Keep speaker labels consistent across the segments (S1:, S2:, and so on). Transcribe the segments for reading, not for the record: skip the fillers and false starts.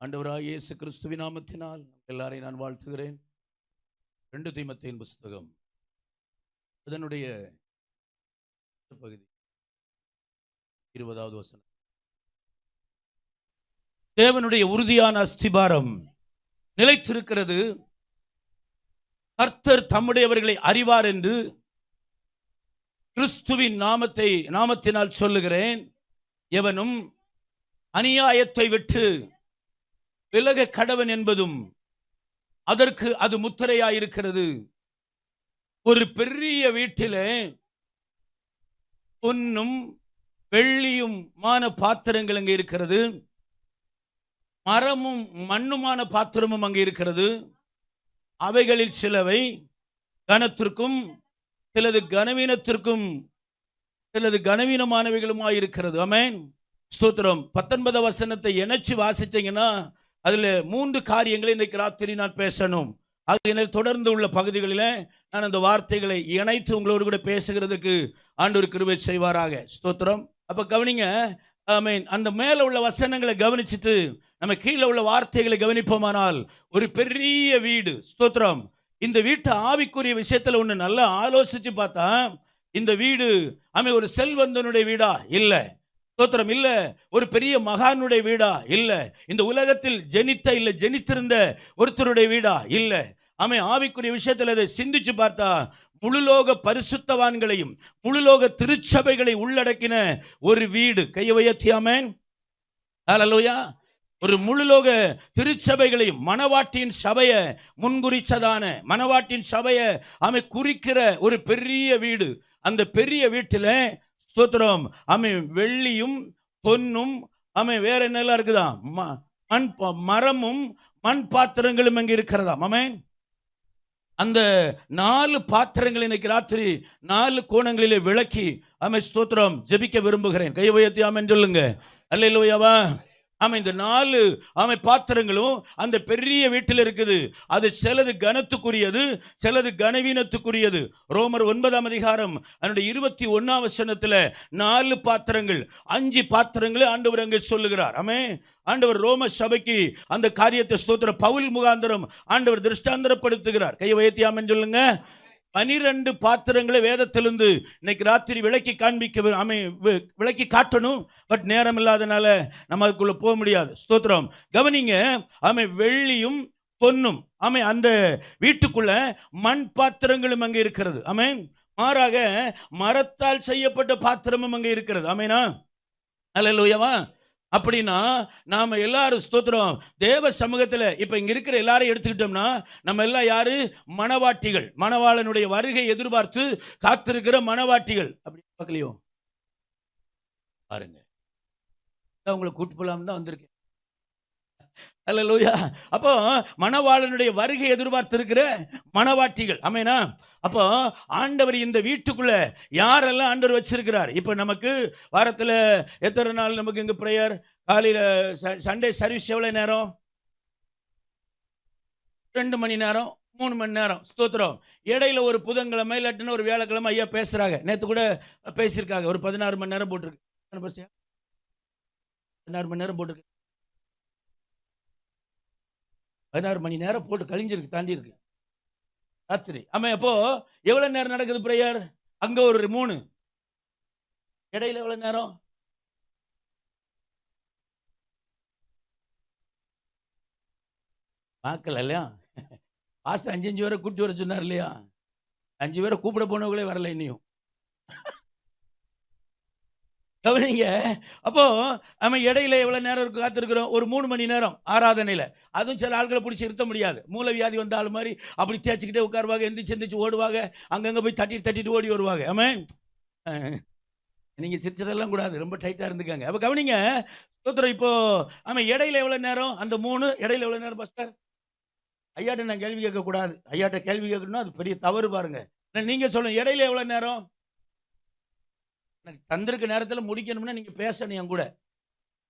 S1: ஆண்டவராகிய இயேசு கிறிஸ்துவின் நாமத்தினால் எல்லாரையும் நான் வாழ்த்துகிறேன். 2 தீமோத்தேயுவின் புஸ்தகம் அதனுடைய பகுதி 20வது வசனம். தேவனுடைய உறுதியான அஸ்திபாரம் நிலைத்திருக்கிறது, கர்த்தர் தம்முடையவர்களை அறிவார் என்று கிறிஸ்துவின் நாமத்தினால் சொல்லுகிறேன். எவனும் அநியாயத்தை விட்டு விலக கடவன் என்பதும் அதற்கு அது முத்திரையாயிருக்கிறது. ஒரு பெரிய வீட்டிலே பொன்னும் வெள்ளியுமான பாத்திரங்கள் அங்கே இருக்கிறது, மரமும் மண்ணுமான பாத்திரமும் அங்கே இருக்கிறது. அவைகளில் சிலவை கனத்திற்கும் சிலது கனவீனத்திற்கும் சிலது கனவீனமானவைகளுமாயிருக்கிறது. ஆமென், ஸ்தோத்திரம். 19 வசனத்தை இணைச்சு வாசிச்சீங்கன்னா அதுல 3 காரியங்களை இன்னைக்கு ராத்திரி நான் பேசணும். அதனால் தொடர்ந்து உள்ள பகுதிகளில் நான் அந்த வார்த்தைகளை இணைத்து உங்களோடு கூட பேசுகிறதுக்கு ஆண்டவர் கிருபை செய்வாராக. ஸ்தோத்திரம். அப்ப கவனிங்க, ஆமென். அந்த மேல உள்ள வசனங்களை கவனிச்சுட்டு நம்ம கீழே உள்ள வார்த்தைகளை கவனிப்போமானால் ஒரு பெரிய வீடு. ஸ்தோத்திரம். இந்த வீட்டு ஆவிக்குரிய விஷயத்துல ஒண்ணு நல்லா ஆலோசிச்சு பார்த்தா இந்த வீடு ஒரு செல்வந்தனுடைய வீடா இல்ல, ஸ்தோத்திரம், இல்ல ஒரு பெரிய மகானுடைய வீடா இல்ல, இந்த உலகத்தில் ஜெனித்திருந்த ஒருத்தருடைய வீடா இல்ல. ஆவிக்குரிய விஷயத்தில் அதை சிந்திச்சு பார்த்தா முழுலோக பரிசுத்தவான்களையும் முழுலோக திருச்சபைகளை உள்ளடக்கின ஒரு வீடு. கையை உயர்த்தி ஆமென், ஹல்லேலூயா. ஒரு முழுலோக திருச்சபைகளையும் மணவாட்டியின் சபையை முன்குறிச்சதான மணவாட்டின் சபையை குறிக்கிற ஒரு பெரிய வீடு. அந்த பெரிய வீட்டில் ஸ்தோத்திரம் வெள்ளியும் பொன்னும் வேற என்னெல்லாம் இருக்குதா, மரமும் மண் பாத்திரங்களும் அங்கே இருக்கிறதா. ஆமென். அந்த 4 பாத்திரங்களை இன்னைக்கு ராத்திரி 4 கோணங்களிலே விளக்கி ஸ்தோத்திரம் ஜெபிக்க விரும்புகிறேன். கையை உயர்த்தி ஆமென் சொல்லுங்க. அல்லேலூயாவா. இந்த 4 பாத்திரங்களும் அந்த பெரிய வீட்டில் இருக்குது. அது சிலது கனத்துக்குரியது, சிலது கனவீனத்துக்குரியது. ரோமர் 9ஆம் அதிகாரம் அதனுடைய 21ஆம் வசனத்துல 4 பாத்திரங்கள் 5 பாத்திரங்களை ஆண்டவர் அங்கே சொல்லுகிறார். ஆண்டவர் ரோம சபைக்கு அந்த காரியத்தை ஸ்தோத்திர பவுல் முகாந்தரம் ஆண்டவர் திருஷ்டாந்தரப்படுத்துகிறார். கையை உயர்த்தி ஆமென் சொல்லுங்க. 12 பாத்திரங்களை வேதத்திலிருந்து இன்னைக்கு ராத்திரி விளக்கி விளக்கி காட்டணும். பட் நேரம் இல்லாதனால நம்ம அதுக்குள்ள போக முடியாது. ஸ்தோத்திரம். கவனிங்க, வெள்ளியும் பொன்னும் அந்த வீட்டுக்குள்ள மண் பாத்திரங்களும் அங்கே இருக்கிறது. மாறாக மரத்தால் செய்யப்பட்ட பாத்திரமும் அங்கே இருக்கிறது. ஆமெனா, அல்லேலூயாவா. அப்படின்னா நாம எல்லாரும் ஸ்தோத்திரம் தேவ சமூகத்துல இப்ப இங்க இருக்கிற எல்லாரும் எடுத்துக்கிட்டோம்னா நம்ம எல்லாம் யாரு? மணவாட்டிகள். மணவாளனுடைய வருகை எதிர்பார்த்து காத்திருக்கிற மணவாட்டிகள். அப்படி பார்க்கலையோ? பாருங்க, உங்களை கூட்டு போலாம் தான் வந்திருக்கேன். அல்லேலூயா. அப்போ மணவாளனுடைய வருகை எதிர்பார்த்து இருக்கிற மணவாட்டிகள். ஆமெனா. அப்போ ஆண்டவர் இந்த வீட்டுக்குள்ள யாரெல்லாம் ஆண்டவர் வச்சிருக்கிறார்? இப்ப நமக்கு வாரத்துல எத்தனை நாள் நமக்கு இங்க பிரேயர்? காலையில சண்டே சர்வீஸ் எவ்வளவு நேரம்? 2 மணி நேரம், 3 மணி நேரம். ஸ்தோத்திரம். இடையில ஒரு புதன்கிழமை இல்லாட்டினா ஒரு வியாழக்கிழமை ஐயா பேசுறாங்க. நேற்று கூட பேசியிருக்காங்க. ஒரு 16 மணி நேரம் போட்டிருக்கு. 16 மணி நேரம் போட்டிருக்கு. 16 மணி நேரம் போட்டு கழிஞ்சிருக்கு, தாண்டி இருக்கு ராத்திரி. அப்போ எவ்வளவு நேரம் நடக்குது பிரேயர்? அங்க ஒரு 3, இடையில எவ்வளவு நேரம்? பார்க்கல இல்லையா? பாஸ்டர் 5 பேரை கூட்டி வர சொன்னார் இல்லையா? 5 பேரை கூப்பிட போனவங்களே வரல இன்னும். கவனிங்க. அப்போ இடையில எவ்வளவு நேரம் காத்திருக்கிறோம்? ஒரு 3 மணி நேரம் ஆராதனையில. அதுவும் சில ஆட்களை பிடிச்சி இருத்த முடியாது. மூலவியாதி வந்த ஆள் மாதிரி அப்படி தேய்ச்சிக்கிட்டே உட்காருவாங்க, எந்திரிச்சு ஓடுவாங்க, அங்கங்க போய் தட்டிட்டு ஓடி வருவாங்க. ஆமென். நீங்க சிரிச்சிடலாம் கூடாது, ரொம்ப டைட்டா இருந்துக்காங்க. அப்ப கவனிங்க, ஸ்தோத்திரம். இப்போ இடையில எவ்வளவு நேரம்? அந்த 3 இடையில எவ்வளவு நேரம் பாஸ்டர்? ஐயாட்ட நான் கேள்வி கேட்க கூடாது. ஐயாட்ட கேள்வி கேட்கணும்னா அது பெரிய தவறு பாருங்க. நீங்க சொல்லுங்க, இடையில எவ்வளவு நேரம்? தந்திருக்க நேரத்தில் முடிக்கணும்னா நீங்க பேசணும். என் கூட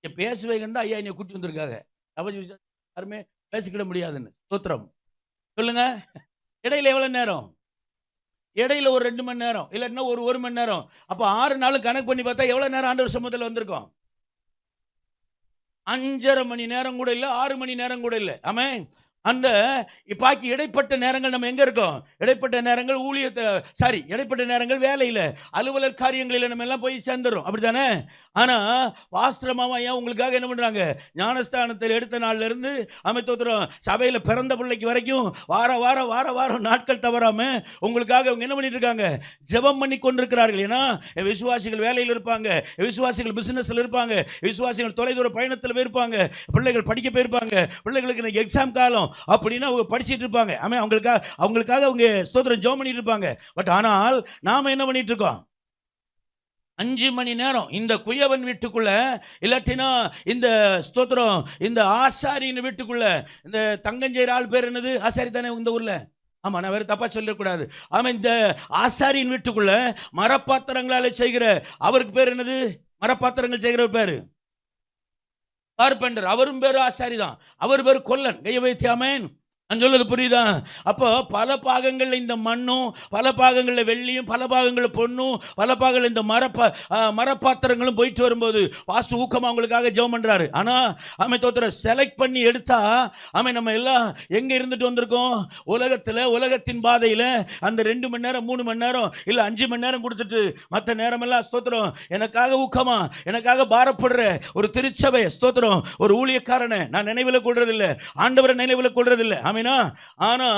S1: பேசுவீங்கன்னா ஐயா என்னை கூட்டி வந்திருக்காங்க. யாருமே பேசிக்கிட முடியாதுன்னு. ஸ்தோத்திரம். சொல்லுங்க, இடையில எவ்வளவு நேரம்? இடையில ஒரு 2 மணி நேரம், இல்லாட்டினா ஒரு 1 மணி நேரம். அப்போ 6 நாள் கணக்கு பண்ணி பார்த்தா எவ்வளவு நேரம் ஆண்டவர் சமூகத்தில் வந்திருக்கோம்? 5.5 மணி நேரம் கூட இல்லை, 6 மணி நேரம் கூட இல்லை. ஆமென். அந்த பாக்கி இடைப்பட்ட நேரங்கள் நம்ம எங்க இருக்கோம்? இடைப்பட்ட நேரங்கள் இடைப்பட்ட நேரங்கள் வேலையில், அலுவலர் காரியங்களில் நம்ம எல்லாம் போய் சேர்ந்துடும், அப்படித்தானே? ஆனா பாஸ்டரமாவா ஏன் உங்களுக்காக என்ன பண்றாங்க? ஞானஸ்தானத்தில் எடுத்த நாள்ல இருந்து அமைத்தோத்திரம் சபையில பிறந்த பிள்ளைக்கு வரைக்கும் வாரம் நாட்கள் தவறாம உங்களுக்காக அவங்க என்ன பண்ணிட்டு இருக்காங்க? ஜெபம் பண்ணி கொண்டிருக்கிறார்கள். ஏன்னா விசுவாசிகள் வேலையில் இருப்பாங்க, விசுவாசிகள் பிசினஸ்ல இருப்பாங்க, விசுவாசிகள் தொலைதூர பயணத்தில் போயிருப்பாங்க, பிள்ளைகள் படிக்க போயிருப்பாங்க, பிள்ளைகளுக்கு எக்ஸாம் காலம் அப்படின்னு அவங்க படிச்சிட்டு இருப்பாங்க. ஆமா, அவங்களுக்காக அவங்க ஸ்தோத்திரம் ஜெபம் பண்ணிட்டு இருப்பாங்க. பட் ஆனால் நாம என்ன பண்ணிட்டு இருக்கோம்? 5 மணி நேரம் இந்த குயவன் வீட்டுக்குள்ள, இல்லாட்டினா இந்த ஸ்தோத்திரம் இந்த ஆசாரியின் வீட்டுக்குள்ள, இந்த தங்கஞ்சேரி ஆள் பேர் என்னது? ஆசாரி தானே இந்த ஊர்ல? ஆமா, நான் வேற தப்பா சொல்லக்கூடாது. ஆமா, இந்த ஆசாரியின் வீட்டுக்குள்ள மரப்பாத்திரங்களால செய்கிற அவருக்கு பேர் என்னது? மரப்பாத்திரங்கள் செய்கிற பேரு கார்பெண்டர். அவரும் பேரு ஆசாரி தான். அவர் பேரு கொல்லன். கையை வைத்து ஆமென். நான் சொல்றது புரியுதா? அப்போ பல பாகங்கள்ல இந்த மண்ணும், பல பாகங்கள்ல வெள்ளியும், பல பாகங்கள்ல பொண்ணும், பல பாகங்கள்ல இந்த மரப்பாத்திரங்களும் போயிட்டு வரும்போது பாஸ்டர் ஊக்கமா அவங்களுக்காக ஜெபம் பண்றாரு. ஆனா தோத்திர செலக்ட் பண்ணி எடுத்தா நம்ம எல்லாம் எங்க இருந்துட்டு வந்திருக்கோம்? உலகத்தின் பாதையில அந்த 2 மணி நேரம் 3 மணி நேரம் இல்ல 5 மணி நேரம் கொடுத்துட்டு மற்ற நேரமெல்லாம் ஸ்தோத்திரம் எனக்காக ஊக்கமா எனக்காக பாரப்படுற ஒரு திருச்சபை ஸ்தோத்திரம் ஒரு ஊழியக்காரனை நான் நினைவில் கொள்றதில்லை, ஆண்டவரை நினைவில் கொள்றதில்லை. ஆனா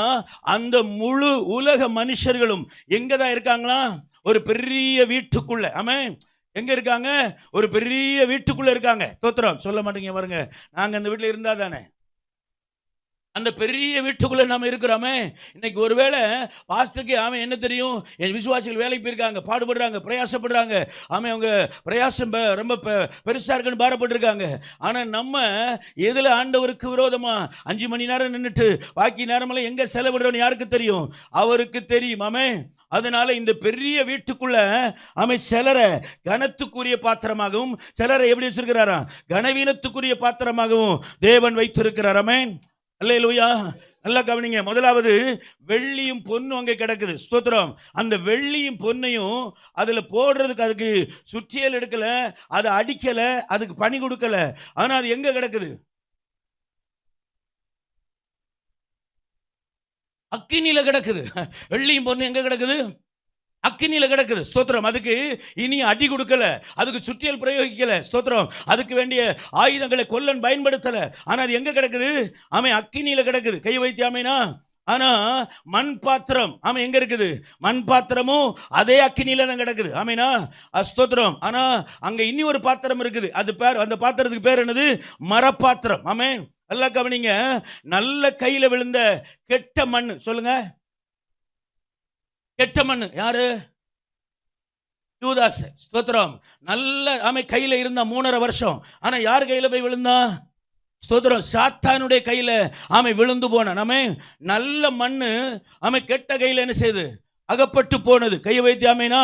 S1: அந்த முழு உலக மனுஷர்களும் எங்கதான் இருக்காங்களா? ஒரு பெரிய வீட்டுக்குள்ள. ஆமென். எங்க இருக்காங்க? ஒரு பெரிய வீட்டுக்குள்ள இருக்காங்க. ஸ்தோத்திரம். சொல்ல மாட்டீங்க பாருங்க, நாங்க அந்த வீட்டுல இருந்தா தானே. அந்த பெரிய வீட்டுக்குள்ள நாம இருக்கிறோமே. இன்னைக்கு ஒருவேளை பாஸ்டருக்கு என்ன தெரியும்? என் விசுவாசிகள் வேலைக்கு போயிருக்காங்க, பாடுபடுறாங்க, பிரயாசப்படுறாங்க. அவங்க பிரயாசம் ரொம்ப பெருசா இருக்குன்னு பாரப்பட்டிருக்காங்க. ஆனா நம்ம எதுல ஆண்டவருக்கு விரோதமா 5 மணி நேரம் நின்றுட்டு பாக்கி நேரமெல்லாம் எங்க செலவிடுறோம்னு யாருக்கு தெரியும்? அவருக்கு தெரியும். அதனால இந்த பெரிய வீட்டுக்குள்ள சிலரை கனத்துக்குரிய பாத்திரமாகவும் சிலரை எப்படி வச்சிருக்கிறாராம்? கனவீனத்துக்குரிய பாத்திரமாகவும் தேவன் வைத்திருக்கிறார். ஆமென். அல்லேலூயா. நல்லா கவனிங்க. முதலாவது வெள்ளியும் பொன்னும் அங்கே கிடக்குது. ஸ்தோத்திரம். அந்த வெள்ளியும் பொன்னையும் அதுல போடுறதுக்கு அதுக்கு சுற்றியல் எடுக்கல, அதை அடிக்கல, அதுக்கு பணி கொடுக்கல. ஆனா அது எங்க கிடக்குது? அக்கினியில கிடக்குது. வெள்ளியும் பொண்ணு எங்க கிடக்குது? அக்கினியில கிடக்குது. ஸ்தோத்திரம். அதுக்கு இனி அடி கொடுக்கல, அதுக்கு சுற்றியல் பிரயோகிக்கல. ஸ்தோத்திரம். அதுக்கு வேண்டிய ஆயுதங்களை கொல்லன் பயன்படுத்தல. ஆனா அது எங்க கிடக்குது? அக்கினியில கிடக்குது. கை வைத்து ஆமைனா. ஆனா மண் பாத்திரம் எங்க இருக்குது? மண் பாத்திரமும் அதே அக்கினியில தான் கிடக்குது. ஆமைனா ஸ்தோத்திரம். ஆனா அங்க இனி ஒரு பாத்திரம் இருக்குது. அது பேர், அந்த பாத்திரத்துக்கு பேர் என்னது? மரப்பாத்திரம். ஆமென். நல்லா கவனிங்க. நல்ல கையில விழுந்த கெட்ட மண். சொல்லுங்க. கெட்ட மண் யாரு? யூதாஸ். ஸ்தோத்திரம். நல்ல கையில இருந்தா 3.5 வருஷம். ஆனா யார் கையில போய் விழுந்தா? ஸ்தோத்திரம். சாத்தானுடைய கையில விழுந்து போனான். நல்ல மண்ணு கெட்ட கையில என்ன செய்யுது? அகப்பட்டு போனது. கையை வைத்து ஆமைனா.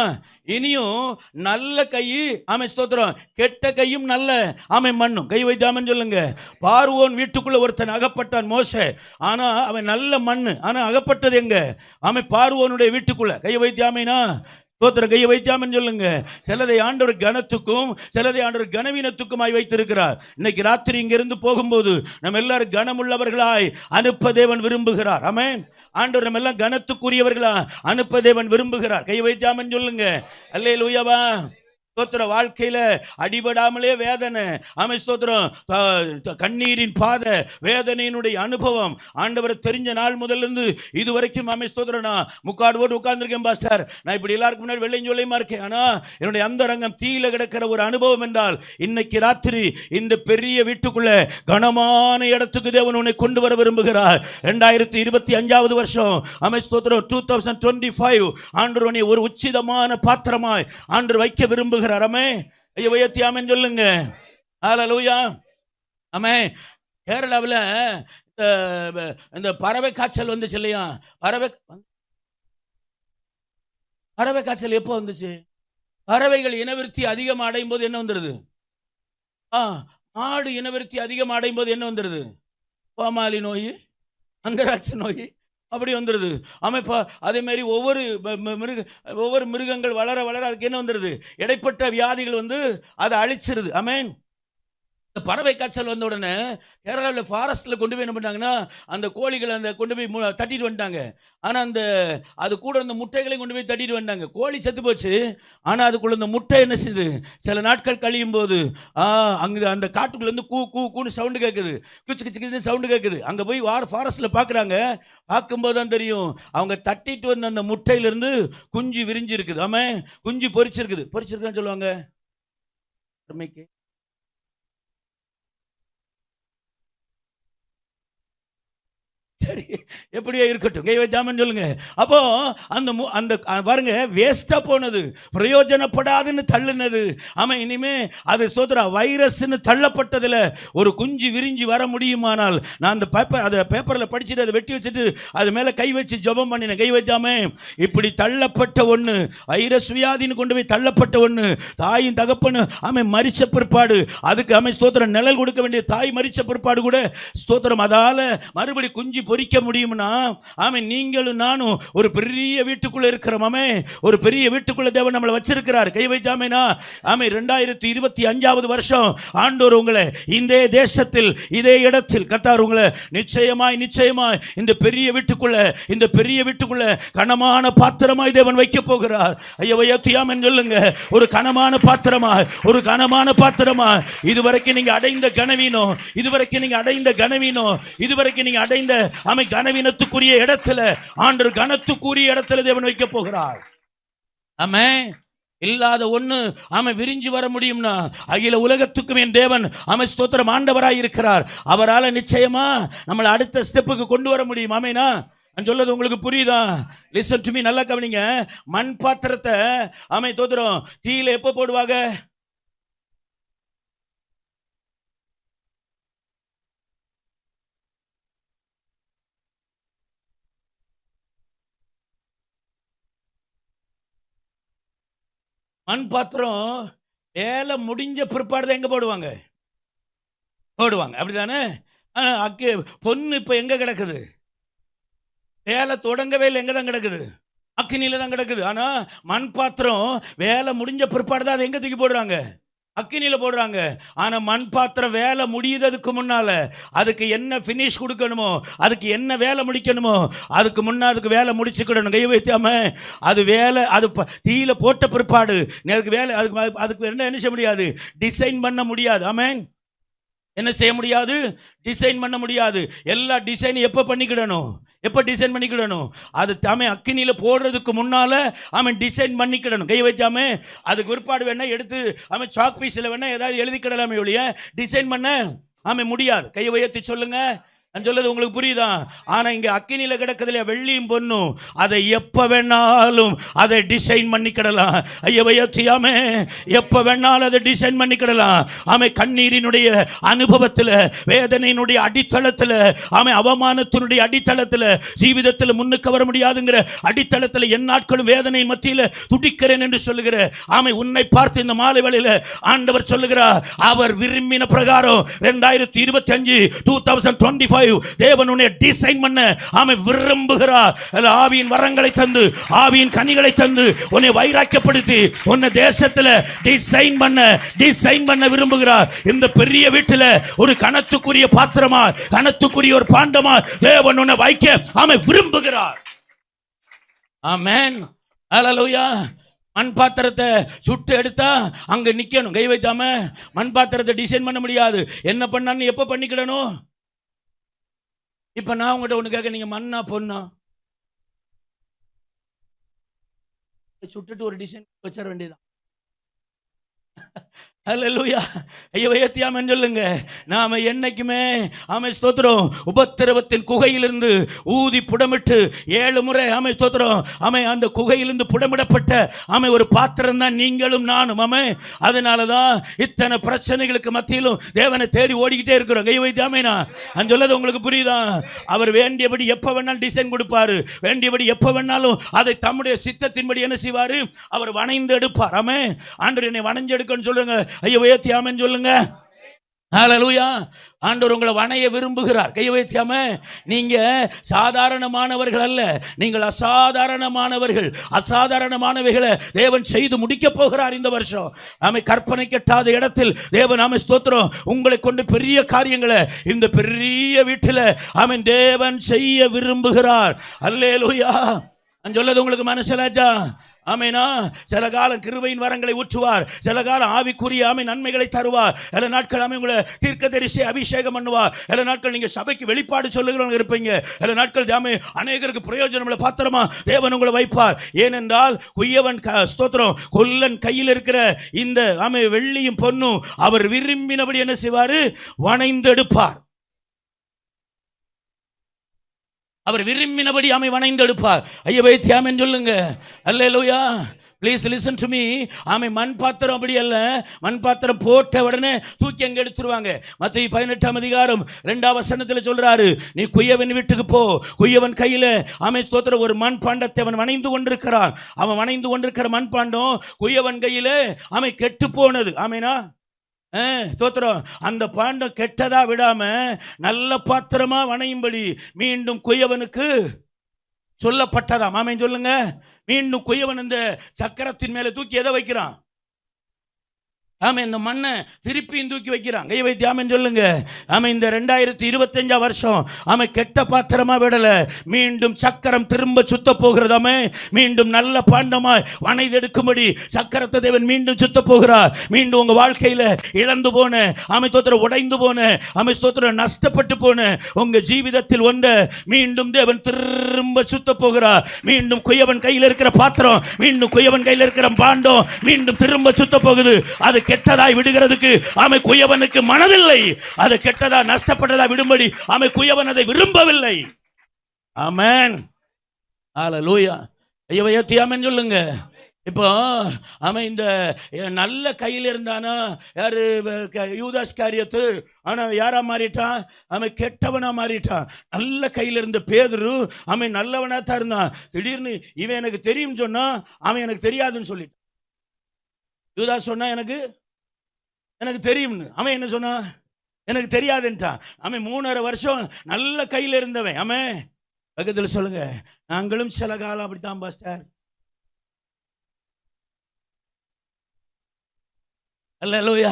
S1: இனியும் நல்ல கை ஸ்தோத்திரம், கெட்ட கையும் நல்ல மண்ணும். கை வைத்து ஆமன் சொல்லுங்க. பார்வோன் வீட்டுக்குள்ள ஒருத்தன் அகப்பட்டான், மோசே. ஆனா அவன் நல்ல மண்ணு. ஆனா அகப்பட்டது எங்க? பார்வோனுடைய வீட்டுக்குள்ள. கை வைத்து ஆமைனா. ஸ்தோத்திரம். கையை வைத்தாமன்னு சொல்லுங்க. சிலதை ஆண்டவர் கனத்துக்கும் சிலதை ஆண்டவர் கனவீனத்துக்குமாய் வைத்திருக்கிறார். இன்னைக்கு ராத்திரி இங்கிருந்து போகும்போது நம்ம எல்லாரும் கனமுள்ளவர்களாய் அனுப்ப தேவன் விரும்புகிறார். ஆமென். ஆண்டவர் நம்ம எல்லாம் கனத்துக்குரியவர்களா அனுப்ப தேவன் விரும்புகிறார். கையை வைத்தாமன்னு சொல்லுங்க. அல்லேலூயாவா. ஸ்தோத்திர. வாழ்க்கையில அடிபடாமலே வேதனை. ஸ்தோத்திரம். கண்ணீரின் பாத வேதனையினுடைய அனுபவம் ஆண்டவரை தெரிஞ்ச நாள் முதலிருந்து இதுவரைக்கும் ஸ்தோத்திரம் நான் முக்காடுவோடு உட்கார்ந்துருக்கேன் பாஸ்டர். நான் இப்படி எல்லாருக்கும் முன்னாடி வெள்ளையும் சொல்லியுமா இருக்கேன். ஆனா என்னுடைய அந்த ரங்கம் தீயில கிடக்கிற ஒரு அனுபவம் என்றால் இன்னைக்கு ராத்திரி இந்த பெரிய வீட்டுக்குள்ள கனமான இடத்துக்கு தேவன் உன்னை கொண்டு வர விரும்புகிறார். 2025 வருஷம் ஸ்தோத்திரம் 2025 ஆண்டவர் உன்னை ஒரு உச்சிதமான பாத்திரமாய் ஆண்டவர் வைக்க விரும்புகிறார். சொல்லுங்க. ஹல்லேலூயா. ஆமென். கேரளாவில் இந்த பறவை காய்ச்சல் வந்துச்சு இல்லையா? பறவை காய்ச்சல் எப்போ வந்துச்சு? பறவைகள் இனவிருத்தி அதிகம் அடையும் போது என்ன வந்துருது? மாடு இனவிருத்தி அதிகம் அடையும் போது என்ன வந்துருது? கோமாளி நோய், அங்கராட்சி நோய் அப்படி வந்துருது. அதே மாதிரி ஒவ்வொரு மிருகங்கள் வளர வளர அதுக்கு என்ன வந்துருது? இடைப்பட்ட வியாதிகள் வந்து அதை அழிச்சிருது. ஆமென். பறவை காய்ச்சல் வந்த உடனே கேரளாவில் ஃபாரஸ்ட்டில் கொண்டு போய் என்ன பண்ணாங்கன்னா அந்த கோழிகளை அந்த கொண்டு போய் தட்டிட்டு வந்துட்டாங்க. ஆனால் அது கூட அந்த முட்டைகளையும் கொண்டு போய் தட்டிட்டு வந்துட்டாங்க. கோழி செத்து போச்சு. ஆனால் அதுக்குள்ள இந்த முட்டை என்ன செய்யுது, சில நாட்கள் கழியும் போது அங்கே அந்த காட்டுக்குள்ளேருந்து கூ கூ கூன்னு சவுண்டு கேட்குது, கிச்சு கிச்சு கிச்சு சவுண்டு கேட்குது. அங்கே போய் ஃபாரஸ்ட்டில் பார்க்குறாங்க. பார்க்கும்போது தான் தெரியும், அவங்க தட்டிட்டு வந்த அந்த முட்டையிலேருந்து குஞ்சு விரிஞ்சு இருக்குது. ஆமாம், குஞ்சு பொரிச்சிருக்குன்னு சொல்லுவாங்க. சரி, எப்படியோ இருக்கட்டும், கை வைத்தாமன்னு சொல்லுங்க. அப்போ அந்த பாருங்க, வேஸ்டா போனது, பிரயோஜனப்படாதுன்னு தள்ளுனது. ஆமா, இனிமே அது ஸ்தோத்திரம் வைரஸ்ன்னு தள்ளப்பட்டதுல ஒரு குஞ்சு விரிஞ்சு வர முடியுமானால், நான் அந்த பேப்பர்ல படிச்சுட்டு அதை வெட்டி வச்சுட்டு அது மேல கை வச்சு ஜெபம் பண்ணினேன். கை வைத்தாம இப்படி தள்ளப்பட்ட ஒண்ணு, வைரஸ் வியாதின்னு கொண்டு போய் தள்ளப்பட்ட ஒண்ணு, தாயின் தகப்பனு ஆமை மரிச்ச பிற்பாடு அதுக்கு ஆமை ஸ்தோத்திரம் நிழல் கொடுக்க வேண்டிய தாய் மரிச்ச பிற்பாடு கூட ஸ்தோத்திரம் அதால மறுபடி குஞ்சு பொறிக்க முடியும்னா, ஆமே நீங்களும் நானும் ஒரு பெரிய வீட்டுக்குள்ள இருக்கிறோம். ஒரு பெரிய வீட்டுக்குள்ள தேவன் நம்மளை வச்சிருக்கிறார். கை வைத்தாமேனா ஆமே 2025 வருஷம் ஆண்டவர் உங்களை இந்த தேசத்தில் இதே இடத்தில் கர்த்தர் உங்களை நிச்சயமாய் இந்த பெரிய வீட்டுக்குள்ள கனமான பாத்திரமாய் தேவன் வைக்க போகிறார். ஐயா வைத்தியாமன் சொல்லுங்க, ஒரு கனமான பாத்திரமா இதுவரைக்கும் நீங்க அடைந்த கனவீனம், இதுவரைக்கும் நீங்க அடைந்த ஆமை கனவீனத்துக்குரிய இடத்துல ஆண்டவர் கனத்துக்குரிய இடத்துல தேவன் வைக்க போகிறார். ஆமென். இல்லாத ஒண்ணு ஆமை விரிஞ்சு வர முடியும்னா அகில உலகத்துக்கும் என் தேவன் ஆமை ஸ்தோத்திரம் ஆண்டவராய் இருக்கிறார். அவரால நிச்சயமா நம்மளை அடுத்த ஸ்டெப்புக்கு கொண்டு வர முடியும். ஆமேனா, நான் சொல்றது உங்களுக்கு புரியுதா? லிசன் டு மீ, நல்லா கவனிங்க. மண் பாத்திரத்தை ஆமை ஸ்தோத்திரம் தீயில எப்ப போடுவாங்க? மண் பாத்திரம் வேலை முடிஞ்ச பிற்பாடு எங்க போடுவாங்க? அப்படிதானே? பொண்ணு இப்ப எங்க கிடக்குது? வேலை தொடங்கவே இல்லை, எங்க தான் கிடக்குது? அக்கினியில தான் கிடக்குது. ஆனா மண் பாத்திரம் வேலை முடிஞ்ச பிற்பாடு தான் அதை எங்க தூக்கி போடுறாங்க? அக்கினியில போடுறாங்க. ஆனா மண் பாத்திரம் வேலை முடியறதுக்கு முன்னால அதுக்கு என்ன பினிஷ் கொடுக்கணுமோ, அதுக்கு என்ன வேலை முடிக்கணுமோ, அதுக்கு முன்னா அதுக்கு வேலை முடிச்சுக்கிடணும். கை வைத்தாம அது வேலை அது தீயில போட்ட பிற்பாடு அதுக்கு வேலை அதுக்கு என்ன செய்ய முடியாது? டிசைன் பண்ண முடியாது. ஆமென். என்ன செய்ய முடியாது? டிசைன் பண்ண முடியாது. எல்லா டிசைன் எப்ப பண்ணிக்கிடணும்? அது தாமே அக்கினியில போடுறதுக்கு முன்னால அவன் டிசைன் பண்ணிக்கிடணும். கை வைத்தாமே அதுக்கு பிற்பாடு வேணா எடுத்து அவன் சாக் பீஸ்ல வேணா ஏதாவது எழுதிக்கிடலாமே ஒழிய டிசைன் பண்ண அவன் முடியாது. கையை உயர்த்தி சொல்லுங்க, நான் சொல்றது உங்களுக்கு புரியுதா? ஆனா இங்க அக்கினியில கிடக்குதுல வெள்ளியும் பொண்ணும், அதை எப்ப வேணாலும் அதை டிசைன் பண்ணிக்கிடலாம். ஐயவையாமே எப்ப வேணாலும் அதை டிசைன் பண்ணிக்கிடலாம். ஆமை கண்ணீரினுடைய அனுபவத்துல, வேதனையினுடைய அடித்தளத்துல, ஆமை அவமானத்தினுடைய அடித்தளத்துல, ஜீவிதத்தில் முன்னுக்கு வர முடியாதுங்கிற அடித்தளத்துல என் நாட்களும் வேதனை மத்தியில துடிக்கிறேன் என்று சொல்லுகிற ஆமை உன்னை பார்த்து இந்த மாலை வேளையில ஆண்டவர் சொல்லுகிறார், அவர் விரும்பின பிரகாரம் 2025 தேவன் உன்னை டிசைன் பண்ண ஆமென் விரும்புகிறார். ஆவியின் வரங்களை தந்து, ஆவியின் கனிகளை தந்து உன்னை வைராக்கியப்படுத்தி உன்னை தேசத்துல டிசைன் பண்ண விரும்புகிறார். இந்த பெரிய வீட்டில ஒரு கனத்துக்குரிய பாத்திரமா, கனத்துக்குரிய ஒரு பாண்டமா தேவன் உன்னை வைக்க ஆமென் விரும்புகிறார். ஆமென். ஹல்லேலூயா. மண் பாத்திரத்தை சுட்டு எடுத்தா அங்க நிக்கணும். கை வைத்தாம மண் பாத்திரத்தை டிசைன் பண்ண முடியாது. என்ன பண்ணான்னு எப்ப பண்ணிக்கிடணும்? இப்ப நான் உங்கள்கிட்ட ஒண்ணு கேட்க, நீங்க மண்ணா பொண்ணா? சுட்டுட்டு ஒரு டிசைன் வச்சிட வேண்டியதான். ஹல்லேலூயா. ஐயா வைத்தியாமன் சொல்லுங்க, நாம என்னைக்குமே ஆமை ஸ்தோத்திரம் உபத்திரவத்தின் குகையிலிருந்து ஊதி புடமிட்டு 7 முறை ஆமை ஸ்தோத்திரம் ஆமை அந்த குகையிலிருந்து புடமிடப்பட்ட ஆமை ஒரு பாத்திரம் தான் நீங்களும் நானும். ஆமை அதனாலதான் இத்தனை பிரச்சனைகளுக்கு மத்தியிலும் தேவனை தேடி ஓடிக்கிட்டே இருக்கிறோம். கை வைத்தாமே நான் சொல்லது உங்களுக்கு புரியுதா? அவர் வேண்டியபடி எப்ப வேணாலும் டிசைன் கொடுப்பாரு, வேண்டியபடி எப்ப வேணாலும் அதை தம்முடைய சித்தத்தின்படி என்ன செய்வாரு? அவர் வணைந்து எடுப்பார். ஆமே ஆண்டவர் என்னை வணைஞ்சு எடுக்கன்னு சொல்லுங்க. ஐயோ வைத்தியாமன் சொல்லுங்க. ஹல்லேலூயா. ஆண்டவர் உங்களை வணைய விரும்புகிறார். கையை வைத்தாம, நீங்க சாதாரணமானவர்கள் அல்ல, நீங்கள் அசாதாரணமானவர்கள். அசாதாரணமானவைகளை தேவன் செய்து முடிக்க போகிறார் இந்த வருஷம். ஆமை கற்பனை கெட்டாத இடத்தில் தேவன் ஆமை ஸ்தோத்திரம் உங்களை கொண்டு பெரிய காரியங்களை இந்த பெரிய வீட்டில் ஆமென் தேவன் செய்ய விரும்புகிறார். அல்லேலூயா. நான் சொல்லது உங்களுக்கு மனசிலாச்சா? ஆமேனா. சில காலம் கிருபையின் வரங்களை ஊற்றுவார், சில காலம் ஆவிக்குரிய ஆமை நன்மைகளை தருவார். சில நாட்கள் ஆமை உங்களை தீர்க்கதரிசி அபிஷேகம் பண்ணுவார். சில நாட்கள் நீங்க சபைக்கு வெளிப்பாடு சொல்லுகிறவங்க இருப்பீங்க. சில நாட்கள் ஆமை அநேகருக்கு பிரயோஜனம் பாத்திரமா தேவன் உங்களை வைப்பார். ஏனென்றால் குயவன் ஸ்தோத்திரம் கொல்லன் கையில் இருக்கிற இந்த ஆமை வெள்ளியும் பொன்னும் அவர் விரும்பினபடி என்ன செய்வாரு? வணைந்து எடுப்பார். அவர் விரும்பினபடி ஆமை வணைந்து எடுப்பார். ஐயா வைத்தியாமன் சொல்லுங்க. அல்லேலூயா. Please listen to me. ஆமை மண் பாத்திரம் அப்படி அல்ல. மண் பாத்திரம் போட்ட உடனே தூக்கி அங்கே எடுத்துருவாங்க. மத்தேயு 18ஆம் அதிகாரம் 2ஆம் வசனத்தில் சொல்றாரு, நீ குயவன் வீட்டுக்கு போ. குயவன் கையில ஆமை ஸ்தோத்திரம் ஒரு மண் பாண்டத்தை அவன் வணைந்து கொண்டிருக்கிறான். அவன் வணைந்து கொண்டிருக்கிற மண் பாண்டம் குயவன் கையில ஆமை கெட்டு போனது. ஆமைனா தோத்திரம் அந்த பாண்டம் கெட்டதா விடாம நல்ல பாத்திரமா வணையும்படி மீண்டும் குயவனுக்கு சொல்லப்பட்டதாம். ஆமென் சொல்லுங்க. மீண்டும் குயவன் இந்த சக்கரத்தின் மேல தூக்கி எதை வைக்கிறான்? ஆமா, இந்த மண்ணை திருப்பியும் தூக்கி வைக்கிறான். கை வைத்து ஆமென் சொல்லுங்க. ஆமா, இந்த 2025 வருஷம் ஆமா கெட்ட பாத்திரமா விடல, மீண்டும் சக்கரம் திரும்ப சுத்த போகிறதாமே. மீண்டும் நல்ல பாண்டமாய் வணைதெடுக்கும்படி சக்கரத்தை தேவன் மீண்டும் சுத்த போகிறார். மீண்டும் உங்க வாழ்க்கையில இழந்து போன ஆமை ஸ்தோத்திரம், உடைந்து போன ஆமை ஸ்தோத்திரம், நஷ்டப்பட்டு போன உங்க ஜீவிதத்தில் ஒன்றை மீண்டும் தேவன் திரும்ப சுத்த போகிறார். மீண்டும் குயவன் கையில் இருக்கிற பாத்திரம், மீண்டும் குயவன் கையில் இருக்கிற பாண்டம் மீண்டும் திரும்ப சுத்த போகுது. அது கெட்டதாய் விடுகிறதுக்கு ஆமை குயவனுக்கு மனதில்லை. அது கெட்டதா நஷ்டப்பட்டதா விடும்படி ஆமை குயவன் அதை விரும்பவில்லை. ஆமென். ஹல்லேலூயா. ஐயா ஆமென் சொல்லுங்க. இப்போ ஆமா இந்த நல்ல கையில் இருந்தானா யாரு? யூதாஸ் காரியத்து. ஆனா யாரா மாறிட்டான்? அவன் கெட்டவனா மாறிட்டான். நல்ல கையில் இருந்த பேதுரு அவன் நல்லவனா தான் இருந்தான். திடீர்னு இவன் எனக்கு தெரியும் சொன்னா அவன் எனக்கு தெரியாதுன்னு சொல்லிட்டான். யூதாஸ் சொன்னா எனக்கு தெரியும்னு. அவன் என்ன சொன்னா? எனக்கு தெரியாதுன்ட்டான். அவன் 3.5 வருஷம் நல்ல கையில் இருந்தவன். அவன் பக்கத்தில் சொல்லுங்க, நாங்களும் சில காலம் அப்படித்தான் பாஸ்டர். அல்லேலூயா.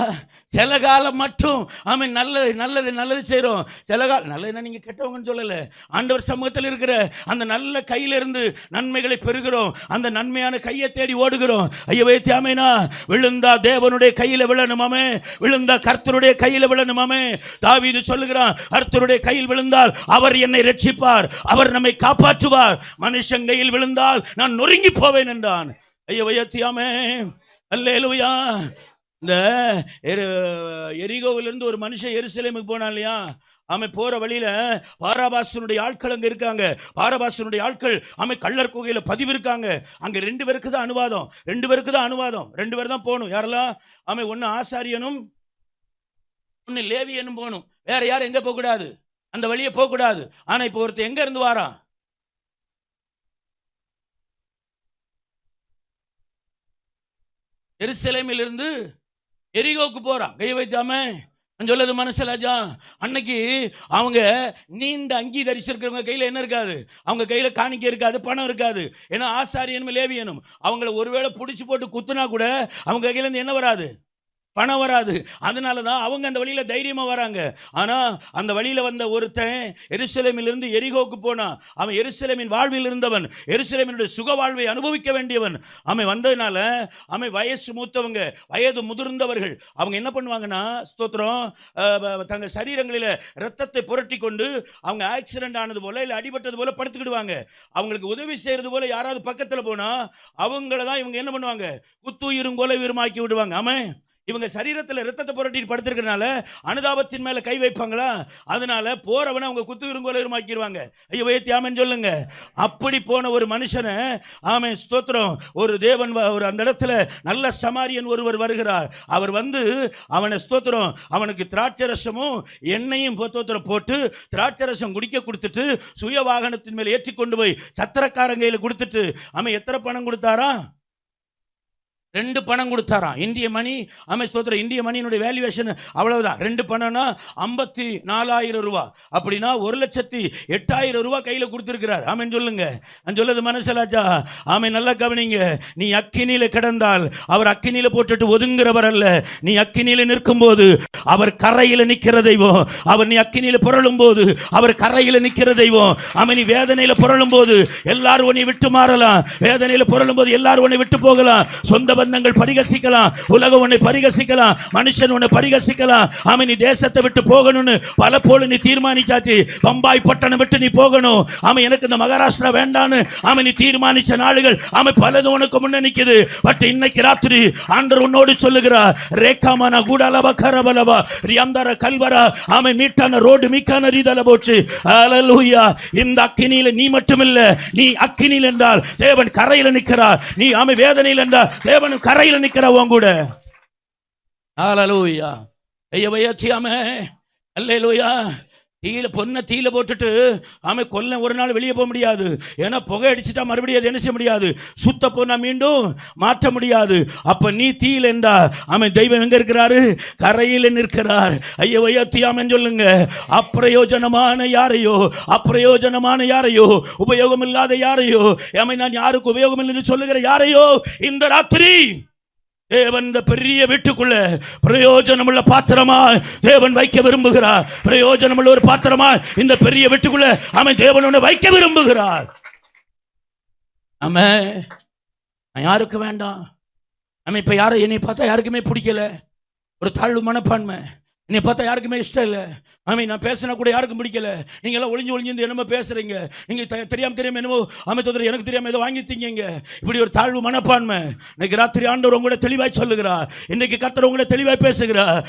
S1: சில காலம் மட்டும் ஆமென் நல்லது செய்கிறோம். சில காலம் நல்லதுன்னா நீங்கள் கெட்டவங்கன்னு சொல்லலை. ஆண்டவர் சமூகத்தில் இருக்கிற அந்த நல்ல கையிலிருந்து நன்மைகளை பெறுகிறோம். அந்த நன்மையான கையை தேடி ஓடுகிறோம். ஐயா வைத்தியாமேனா, விழுந்தா தேவனுடைய கையில் விழணுமாமே, விழுந்தா கர்த்தருடைய கையில் விழணுமாமே. தாவீது சொல்லுகிறான், கர்த்தருடைய கையில் விழுந்தால் அவர் என்னை ரட்சிப்பார், அவர் நம்மை காப்பாற்றுவார். மனுஷன் கையில் விழுந்தால் நான் நொறுங்கி போவேன் என்றான். ஐயா வைத்தியாமே. அல்லேலூயா. இந்த எரிகோவிலிருந்து ஒரு மனுஷன் எருசலேமுக்கு போனான் இல்லையா? அவன் போற வழியில பாராபாசனுடைய ஆட்கள் அங்க இருக்காங்க. பாராபாசனுடைய ஆட்கள் அவன் கள்ளர் குகையில பதிவு இருக்காங்க. அங்க 2 பேருக்கு தான் அனுவாதம். 2 பேர் தான் போகணும். யாரெல்லாம்? அவன் ஒன்னு ஆசாரியனும் ஒன்னு லேவியனும் போகணும். வேற யாரும் எங்க போக கூடாது, அந்த வழியை போக கூடாது. ஆனா இப்ப ஒருத்தர் எங்க இருந்து வாரான்? எருசலேமில் இருந்து எரிகோக்கு போறான். கை வைத்தாமே சொல்லது மனசலாஜா. அன்னைக்கு அவங்க நீண்ட அங்கி தரிசிருக்கிறவங்க கையில என்ன இருக்காது? அவங்க கையில காணிக்கை இருக்காது, பணம் இருக்காது. ஏன்னா ஆசாரியனும் லேவியனும் அவங்கள ஒருவேளை பிடிச்சி போட்டு குத்துனா கூட அவங்க கையில இருந்து என்ன வராது? பணம் வராது. அதனாலதான் அவங்க அந்த வழியில தைரியமா வராங்க. ஆனா அந்த வழியில வந்த ஒருத்தன் எருசலேமில் இருந்து எரிகோக்கு போனான். அவன் எருசலேமின் வாழ்வில் இருந்தவன், எருசலேமினுடைய சுக வாழ்வை அனுபவிக்க வேண்டியவன். அவன் வந்ததுனால அவன் வயசு மூத்தவங்க, வயது முதிர்ந்தவர்கள், அவங்க என்ன பண்ணுவாங்கன்னா ஸ்தோத்திரம் தங்கள் சரீரங்களில ரத்தத்தை புரட்டி கொண்டு அவங்க ஆக்சிடென்ட் ஆனது போல இல்ல அடிபட்டது போல படுத்துக்கிடுவாங்க. அவங்களுக்கு உதவி செய்யறது போல யாராவது பக்கத்துல போனா அவங்களதான் இவங்க என்ன பண்ணுவாங்க? குத்துயிரும் கொலையுயிருமாக்கி விடுவாங்க. ஆமென். இவங்க சரீரத்தில் ரத்தத்தை புரட்டிட்டு படுத்திருக்கிறனால அனுதாபத்தின் மேல கை வைப்பாங்களா? அதனால போறவனை அவங்க குத்துயிருங்கோலமாக்கிடுவாங்க. ஐயோ வைத்தியாமன் சொல்லுங்க. அப்படி போன ஒரு மனுஷனை ஆமென் ஸ்தோத்திரம் ஒரு தேவன் ஒரு அந்த இடத்துல நல்ல சமாரியன் ஒருவர் வருகிறார். அவர் வந்து அவனை ஸ்தோத்திரம் அவனுக்கு திராட்சரசமும் எண்ணெயும் ஸ்தோத்திரம் போட்டு திராட்சரசம் குடிக்க கொடுத்துட்டு சுய வாகனத்தின் மேல ஏற்றி கொண்டு போய் சத்திரக்காரங்கையில கொடுத்துட்டு அவன் எத்தனை பணம் கொடுத்தாரா? 2 பணம் கொடுத்தாராம். இந்திய மணி ஸ்தோத்திரம், இந்திய மணியினுடைய வேல்யூவேஷன் அவ்வளவுதான். 2 பணம்னா 54,000 ரூபாய். அப்படின்னா 1,08,000 ரூபாய் கையில் கொடுத்துருக்கிறார். ஆமென் சொல்லுங்க. நான் சொல்லது மனசலாச்சா? ஆமென். நல்லா கவனிங்க. நீ அக்கினியில கிடந்தால் அவர் அக்கினியில போட்டுட்டு ஒதுங்குறவர் அல்ல. நீ அக்கினியில நிற்கும் போது அவர் கரையில நிற்கிற தெய்வம். அவர் நீ அக்கினியில புரளும் போது அவர் கரையில நிற்கிற தெய்வம். ஆமென். நீ வேதனையில புரளும் போது எல்லாரும் உன்னை விட்டு மாறலாம். வேதனையில புரளும் போது எல்லாரும் உன்னை விட்டு போகலாம். சொந்த பந்தங்கள் பரிகசிக்கலாம், உலகம் உன்னை பரிகசிக்கலாம், மனுஷன் உன்னை பரிகசிக்கலாம். ஆமென். நீ தேசத்தை விட்டு போகணும்னு பல போல நீ தீர்மானிச்சாச்சு. பம்பாய் பட்டணம் விட்டு நீ போகணும். ஆமென். எனக்கு இந்த மகாராஷ்டிரா வேண்டான்னு ஆமென் நீ தீர்மானிச்ச நாளுகள் ஆமென் பலது உனக்கு முன்ன நிக்குது. பட் இன்னைக்கு ராத்திரி ஆண்டவர் உன்னோடு சொல்லுகிறார், ரேகாமனா கூடாலப கரபலபா ரியாம்தர கல்வரா ஆமென் மீட்டான ரோடு மீக்கான ரீதல போச்சு. ஹalleluya. இந்த அக்கினியில நீ மட்டுமில்ல, நீ அக்கினியில் என்றால் தேவன் கரையில நிற்கிறார். நீ ஆமென் வேதனையில் என்றால் தேவன் கரையில நிக்கிறவங்க கூட. ஹalleluya. ஐயவையத்தியாமே அல்லேலூயா. தீயில பொண்ணை தீயில போட்டுட்டு கொல்ல ஒரு நாள் வெளியே போக முடியாது. ஏன்னா புகை அடிச்சுட்டா மறுபடியும் அது என்ன செய்ய முடியாது, சுத்த பொண்ணா மீண்டும் மாற்ற முடியாது. அப்ப நீ தீயில என்றா தெய்வம் எங்க இருக்கிறாரு? கரையில நிற்கிறார். ஐயவையத்தியாமன் சொல்லுங்க. அப்பிரயோஜனமான யாரையோ உபயோகம் இல்லாத யாரையோ நான் யாருக்கு உபயோகம் இல்லைன்னு சொல்லுகிற யாரையோ இந்த ராத்திரி தேவன் இந்த பெரிய வீட்டுக்குள்ள பிரயோஜனமுள்ள பாத்திரமா தேவன் வைக்க விரும்புகிறார். பிரயோஜனமுள்ள ஒரு பாத்திரமா இந்த பெரிய வீட்டுக்குள்ள தேவன் உன்னை வைக்க விரும்புகிறார். யாருக்கு வேண்டாம்? இப்ப யாரும் என்னை பார்த்தா யாருக்குமே பிடிக்கல. ஒரு தாழ்வு மனப்பான்மை. என்னை பார்த்தா யாருக்குமே இஷ்டம் இல்லை. நான் பேசினா கூட யாருக்கும் பிடிக்கல. நீங்க எல்லாம் ஒளிஞ்சு என்னமோ பேசுறீங்க. நீங்க தெரியாம என்னமோ எனக்கு தெரியாம ஏதோ வாங்கித்தீங்க. இப்படி ஒரு தாழ்வு மனப்பான்மை. இன்னைக்கு ராத்திரி ஆண்டவர் உங்களை தெளிவாய் சொல்லுகிறார். இன்னைக்கு கர்த்தர் உங்களை தெளிவாய் பேசுகிறார்.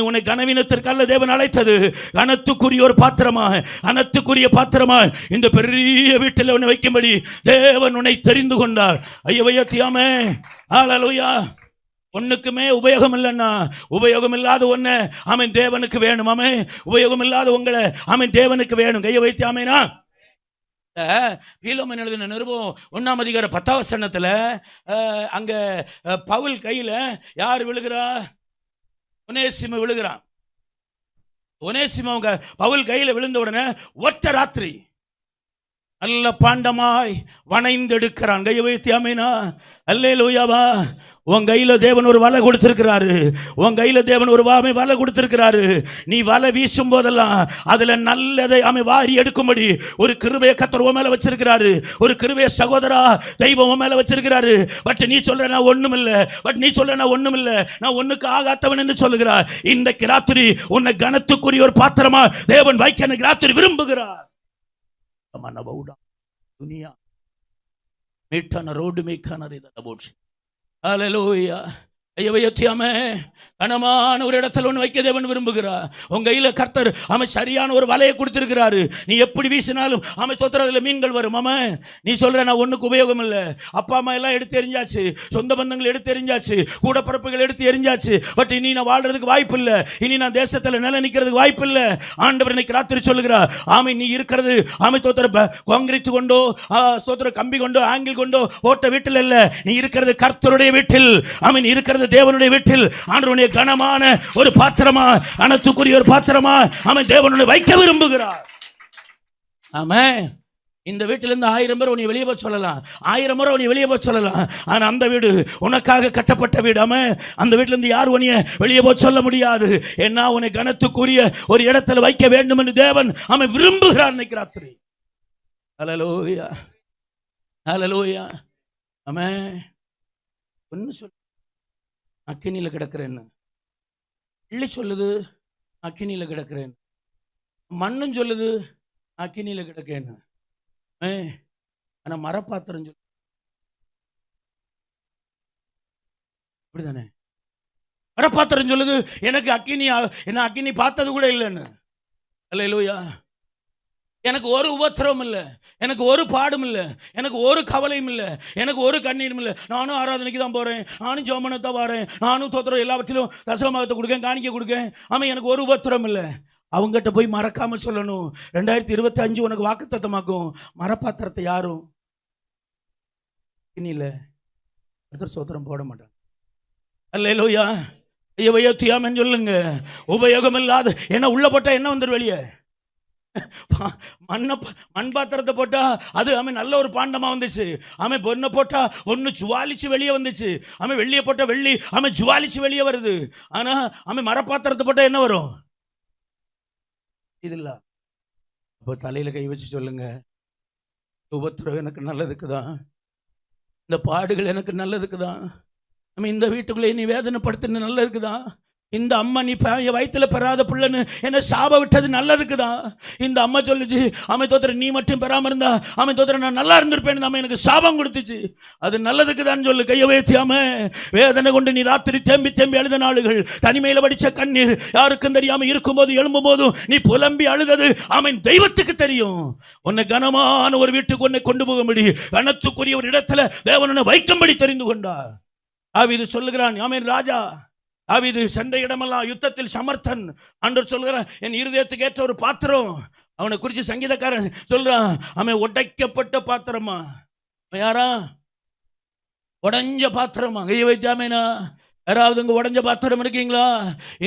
S1: உன்னை கனவீனத்திற்கு அல்ல தேவன் அழைத்தது, கனத்துக்குரிய ஒரு பாத்திரமா, கனத்துக்குரிய பாத்திரமா இந்த பெரிய வீட்டில் உன்னை வைக்கும்படி தேவன் உன்னை தெரிந்து கொண்டார். ஐயவையத்தியாமே ஹalleluya. ஒண்ணுக்குமே உபயோகம் இல்லைன்னா உபயோகம் இல்லாத ஒண்ணு தேவனுக்கு வேணும். உபயோகம் இல்லாத உங்களை தேவனுக்கு வேணும். கையை வைத்து ஆமேனா. பீலோமன் எழுதின நிருபம் 1ஆம் அதிகாரம் 10ஆம் வசனத்துல அங்க பவுல் கையில யார் விழுகிறா? ஒனேசிமு விழுகிறான். ஒனேசிமு அவங்க பவுல் கையில விழுந்த உடனே ஒற்ற ராத்திரி நல்ல பாண்டமாய் வணைந்தெடுக்கிறான். கையை வைத்து ஆமேனா. அல்லேலூயாவா. உன் கையில தேவன் ஒரு வலை கொடுத்திருக்கிறாரு. உன் கையில தேவன் ஒரு வலை கொடுத்திருக்கிறாரு. நீ வலை வீசும் போதெல்லாம் அதுல நல்லதை வாரி எடுக்கும்படி ஒரு கிருபையை கர்த்தர் உன் மேல வச்சிருக்கிறாரு. ஒரு கிருபையை சகோதரா தெய்வம் உன் மேல வச்சிருக்கிறாரு. பட் நீ சொல்ற நான் ஒண்ணுமில்ல, நான் ஒண்ணுக்கு ஆகாத்தவன் என்று சொல்லுகிறார். இன்றைக்கு ராத்திரி உன்னை கனத்துக்குரிய ஒரு பாத்திரமா தேவன் வைக்க எனக்கு ராத்திரி விரும்புகிறார். துனியா மீட்டான ரோடு மீக்கான போச்சு. ஹalleluya. ஐயவையத்தியாமே கனமான ஒரு இடத்துல ஒன்று வைக்க தேவன் விரும்புகிறார். உங்க கையில கர்த்தர் சரியான ஒரு வலையை கொடுத்திருக்கிறாரு. நீ எப்படி வீசினாலும் தோத்துறதுல மீன்கள் வரும். நீ சொல்ற நான் ஒண்ணுக்கு உபயோகம் இல்லை. அப்பா அம்மா எல்லாம் எடுத்து எரிஞ்சாச்சு, சொந்த பந்தங்கள் எடுத்து எரிஞ்சாச்சு, கூட பிறப்புகள் எடுத்து எரிஞ்சாச்சு. பட் இனி நான் வாழ்றதுக்கு வாய்ப்பு இல்லை. இனி நான் தேசத்துல நில நிக்கிறதுக்கு வாய்ப்பு இல்லை. ஆண்டவர் இன்னைக்கு ராத்திரி சொல்லுகிறார், நீ இருக்கிறது தோத்துற காங்கிரீட் கொண்டோ தோத்துற கம்பி கொண்டோ ஆங்கிள் கொண்டோ போட்ட வீட்டில் இல்ல. நீ இருக்கிறது கர்த்தருடைய வீட்டில். இருக்கிறது தேவனுடைய வீட்டில். ஆண்டவருடைய கனமான ஒரு பாத்திரமா, கனத்துக்குரிய ஒரு பாத்திரமா தேவனுடைய வைக்க விரும்புகிறார். ஆமென். இந்த வீட்டில இருந்து 1000 பேர் உன்னை வெளியே போய் சொல்லலாம், 1000 முறை உன்னை வெளியே போய் சொல்லலாம். ஆனா அந்த வீடு உனக்காக கட்டப்பட்ட வீடு. அந்த வீட்டில இருந்து யார் உன்னை வெளியே போய் சொல்ல முடியாது. என்ன உன்னை கனத்துக்குரிய ஒரு இடத்துல வைக்க வேண்டும் என்று தேவன் விரும்புகிறார். இன்னைக்கு ராத்திரி ஹalleluya, ஹalleluya. ஆமென். ஒன்னு சொல்ல, அக்கினியில கிடக்கிறேன்னு வெள்ளி சொல்லுது, அக்கினியில கிடக்கிறேன். மண்ணும் சொல்லுது அக்கினியில கிடக்கேன்னு. ஆனா மரப்பாத்திரம் சொல்லு அப்படிதானே. மரப்பாத்திரம் சொல்லுது எனக்கு அக்கினி பார்த்தது கூட இல்லைன்னு. அல்லேலூயா. எனக்கு ஒரு உபத்திரவம் இல்லை, எனக்கு ஒரு பாடும் இல்லை, எனக்கு ஒரு கவலையும் இல்லை, எனக்கு ஒரு கண்ணீரும் இல்லை. நானும் ஆராதனைக்கு தான் போறேன், நானும் ஜெபமனத்தை வரேன், நானும் தோத்திரம் எல்லாவற்றிலும் தசமபாகத்தை கொடுக்கேன், காணிக்க கொடுக்கேன். எனக்கு ஒரு உபத்திரம் இல்லை. அவங்ககிட்ட போய் மறக்காம சொல்லணும், 2025 உனக்கு வாக்குத்தத்தமாக்கும். மரப்பாத்திரத்தை யாரும் இல்லை சோத்திரம் போட மாட்டாங்க. அல்லேலூயா. உபயோகியாமன்னு சொல்லுங்க. உபயோகம் இல்லாத என்ன உள்ள போட்டா என்ன வந்துடும் வெளியே? மண் பாத்திரத்தை போட்டா அது நல்ல ஒரு பாண்டமா வந்துச்சு. பொண்ணை போட்டா ஒன்னு ஜுவாலிச்சு வெளியே வந்துச்சு. வெள்ளியை போட்டா வெள்ளி ஜுவாலிச்சு வெளியே வருது. ஆனா மரப்பாத்திரத்தை போட்டா என்ன வரும்? இது இல்ல. அப்போ தலையில கை வச்சு சொல்லுங்க, உபத்திரம் எனக்கு நல்லதுக்குதான், இந்த பாடுகள் எனக்கு நல்லதுக்குதான், இந்த வீட்டுக்குள்ளே நீ வேதனைப்படுத்தின நல்லதுக்குதான், இந்த அம்மா நீ வயிற்றுல பெறாத பிள்ளைன்னு என்ன சாப விட்டது நல்லதுக்குதான். இந்த அம்மா சொல்லுச்சு, தோத்திர நீ மட்டும் பெறாம இருந்தா தோத்திர நான் நல்லா இருந்திருப்பேன், எனக்கு சாபம் கொடுத்துச்சு, அது நல்லதுக்குதான் சொல்லு. கையை வைத்தியாம வேதனை கொண்டு நீ ராத்திரி தேம்பி தேம்பி அழுத நாளுகள், தனிமையில வடிச்ச கண்ணீர், யாருக்கும் தெரியாம இருக்கும்போது எழும்பும் போதும் நீ புலம்பி அழுதது தெய்வத்துக்கு தெரியும். உன்னை கனமான ஒரு வீட்டுக்கு உன்னை கொண்டு போகும்படி, கனத்துக்குரிய ஒரு இடத்துல தேவன் உன்னை வைக்கும்படி தெரிந்து கொண்டார். தாவீது சொல்லுகிறான், ராஜா தாவீது சென்ற இடமெல்லாம் யுத்தத்தில் சமர்த்தன். ஆண்டவர் சொல்கிறான், என் இருதயத்துக்கு ஏற்ற ஒரு பாத்திரம். அவனை குறித்து சங்கீதக்காரன் சொல்றான், உடைக்கப்பட்ட பாத்திரமா. யாரா? உடஞ்ச பாத்திரமா. கையை வைத்தாமேனா? யாராவது உங்க உடஞ்ச பாத்திரம் இருக்கீங்களா?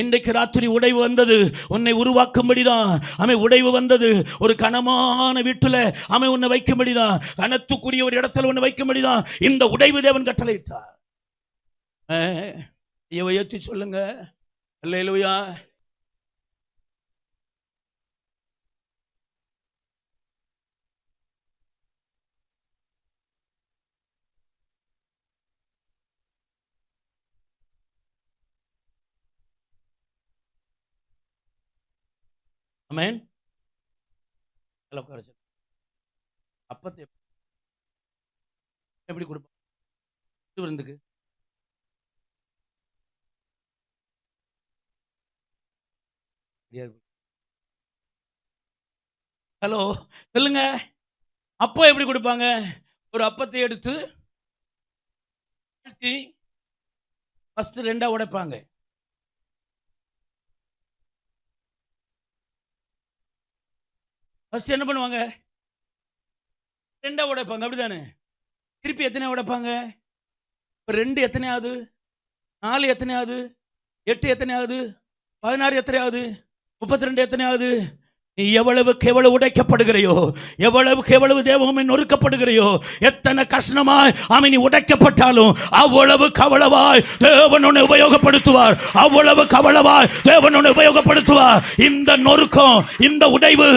S1: இன்றைக்கு ராத்திரி உடைவு வந்தது, உன்னை உருவாக்கும்படிதான். உடைவு வந்தது, ஒரு கனமான வீட்டுல உன்னை வைக்கும்படிதான், கனத்துக்குரிய ஒரு இடத்துல உன்னை வைக்கும்படிதான் இந்த உடைவு தேவன் கட்டளையிட்டார். உயர்த்தி சொல்லுங்க, அல்லேலூயா. ஆமென். அப்பத்தை எப்படி கொடுப்பாங்க விருந்துக்கு? ஹலோ சொல்லுங்க. அப்போ எப்படி கொடுப்பாங்க? ஒரு அப்பத்தை எடுத்து ஃபர்ஸ்ட் ரெண்டா உடைப்பாங்க. ஃபர்ஸ்ட் என்ன பண்ணுவாங்க? ரெண்டா உடைப்பாங்க, அப்படிதானே? திருப்பி எத்தனை உடைப்பாங்க? 2 எத்தனையாவது? 4 எத்தனையாவது? 8 எத்தனையாவது? 16 எத்தனையாவது? 32 எத்தனையாவது? நீ எவ்வளவுக்கு எவ்வளவு உடைக்கப்படுகிறையோ, எவ்வளவுக்கு எவ்வளவு தேவமே நொறுக்கப்படுகிறையோ, எத்தனை கஷ்டமாய் நீ உடைக்கப்பட்டாலும் அவ்வளவு கவளவாய் தேவன் உன்னை உபயோகப்படுத்துவார். அவ்வளவு கவளவாய் தேவன் உன்னை உபயோகப்படுத்துவார். இந்த நொறுக்கம், இந்த உடைவு,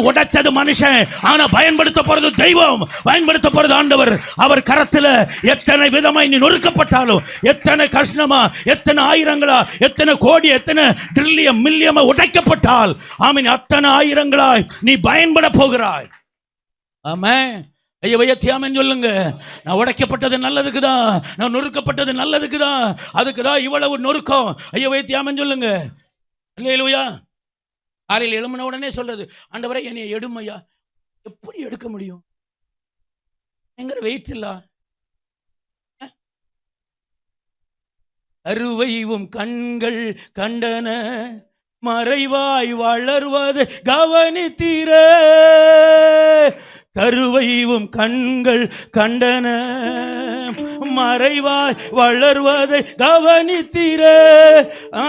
S1: உடைச்சது மனுஷன், ஆனா பயன்படுத்த போறது தெய்வம், பயன்படுத்த போறது ஆண்டவர். அவர் கரத்துல எத்தனை விதமாய் நீ நொறுக்கப்பட்டாலும், எத்தனை கஷ்டமா, எத்தனை ஆயிரங்களா, எத்தனை கோடி, எத்தனை ட்ரில்லியன் மில்லியமா உடைக்கப்பட்டால் அத்தனை ஆயிரங்களாய் நீ பயன்பட போகிறாய். ஆமென். ஐயவையத்தியாமன் சொல்லுங்க. நான் உடைக்கப்பட்டது நல்லதுக்குதான், நான் நொறுக்கப்பட்டது நல்லதுக்குதான், அதுக்குதான் இவ்வளவு நொறுக்கம். ஐயவையத்தியாமன் சொல்லுங்க. அல்லேலூயா. காலையில் எழும்பின உடனே சொல்றது, ஆண்டவரே என்னை எடுமையா. எப்படி எடுக்க முடியும்? எங்கிற வெயிட் இல்ல. அருவையும் கண்கள் கண்டன, மறைவாய் வளர்வது கவனித்தீரே. கருவையும் கண்கள் கண்டன, மறைவாய் வளர்வதை கவனித்தீரே.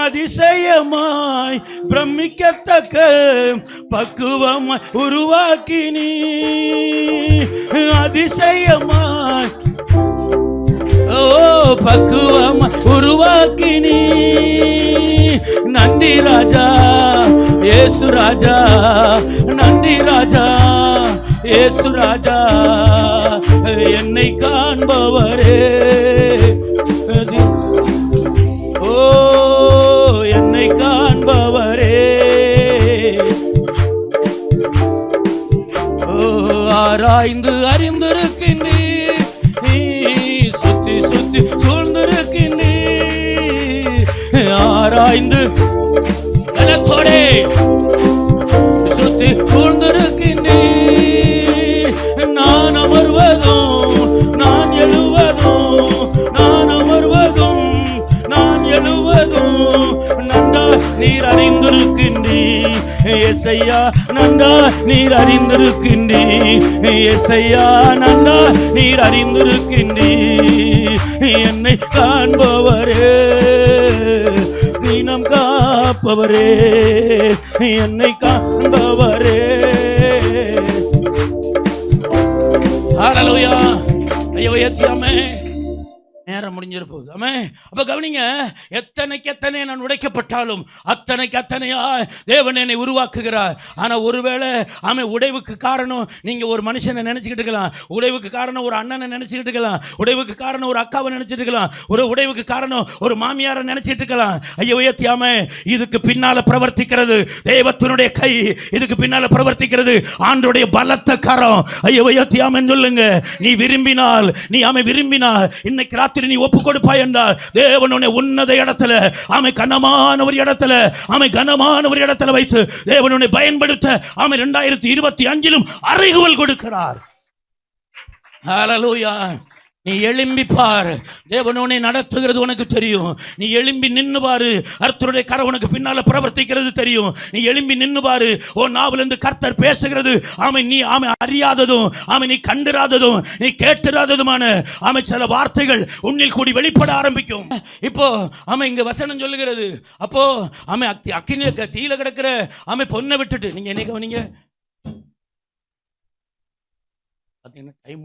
S1: அதிசயமாய் பிரமிக்கத்தக்க பக்குவமாய் உருவாக்கினீ. அதிசயமாய் பக்குவமாய் உருவாக்கினீ. நன்றி ராஜா இயேசு ராஜா, நன்றி ராஜா இயேசு ராஜா, என்னை காண்பவரே. ஓ என்னை காண்பவரே. ஓ ஆராய்ந்து அறிந்திருக்கின்றீ, சுத்தி சுத்தி சூழ்ந்திருக்கின்றீ. ஆராய்ந்து எனக்கோடே சுத்தி சூழ்ந்திருக்கின்றீ. நான் அமர்வதும் நான் எழுவதும், நான் அமர்வதும் நான் எழுவதும் நன்றா நீர் அறிந்திருக்கின்றீ. ஏசையா நன்றா நீர் அறிந்திருக்கின்றீ. ஏசையா நன்றா நீர் அறிந்திருக்கின்றீ. என்னை காண்பவரே. காப்பவரே, என்னை காப்பவரே. ஹல்லேலூயா. ஐயோ ஏத்தியாமே, நேரம் முடிஞ்சிட போகுது. ஆமே. அப்ப கவனிங்க, எத்தனை நான் உடைக்கப்பட்டாலும் அத்தனையா தேவன் என்னை உருவாக்குகிறார். ஆனா ஒருவேளை உடைவுக்கு காரணம் நீங்க ஒரு மனுஷனை நினைச்சுக்கிட்டு இருக்கலாம், உடைவுக்கு காரணம் ஒரு அண்ணனை நினைச்சுக்கிட்டு இருக்கலாம், உடைவுக்கு காரணம் ஒரு அக்காவை நினைச்சிட்டு இருக்கலாம், ஒரு உடைவுக்கு காரணம் ஒரு மாமியாரை நினைச்சிட்டு இருக்கலாம். ஐயோ ஏத்தியாமே, இதுக்கு பின்னால பிரவர்த்திக்கிறது தேவத்தினுடைய கை, இதுக்கு பின்னால பிரவர்த்திக்கிறது ஆண்டவருடைய பலத்த கரம். ஐயோ ஏத்தியாமே சொல்லுங்க, நீ விரும்பினால் இன்னைக்கு ராத்திரி நீ ஒப்பு கொடுப்பாய் என்றால் தேவன் உன்னை உன்னத இடத்துல கனமான ஒரு இடத்துல வைத்து தேவன் உன்னை பயன்படுத்த 2025 அறைகூவல் கொடுக்கிறார். ஹல்லேலூயா. நீ எழும்பி பார், தேவன் உன்னை நடத்துகிறது உனக்கு தெரியும். நீ எழும்பி நின்னு பாரு, கர்த்தருடைய கரம் உனக்கு பின்னால பிரவர்த்திக்கிறது தெரியும். நீ எழும்பி நின்னு பாரு, உன் நாவிலிருந்து கர்த்தர் பேசுகிறது நீ அறியாததும் நீ கண்டிராததும் நீ கேட்டிராததுமான சில வார்த்தைகள் உன்னில் கூடி வெளிப்பட ஆரம்பிக்கும். இப்போ இங்க வசனம் சொல்லுகிறது, அப்போ அக்கினி தீயில கிடக்கிற பொண்ணை விட்டுட்டு நீங்க என்ன கவனிங்க, பாத்தீங்கன்னா டைம்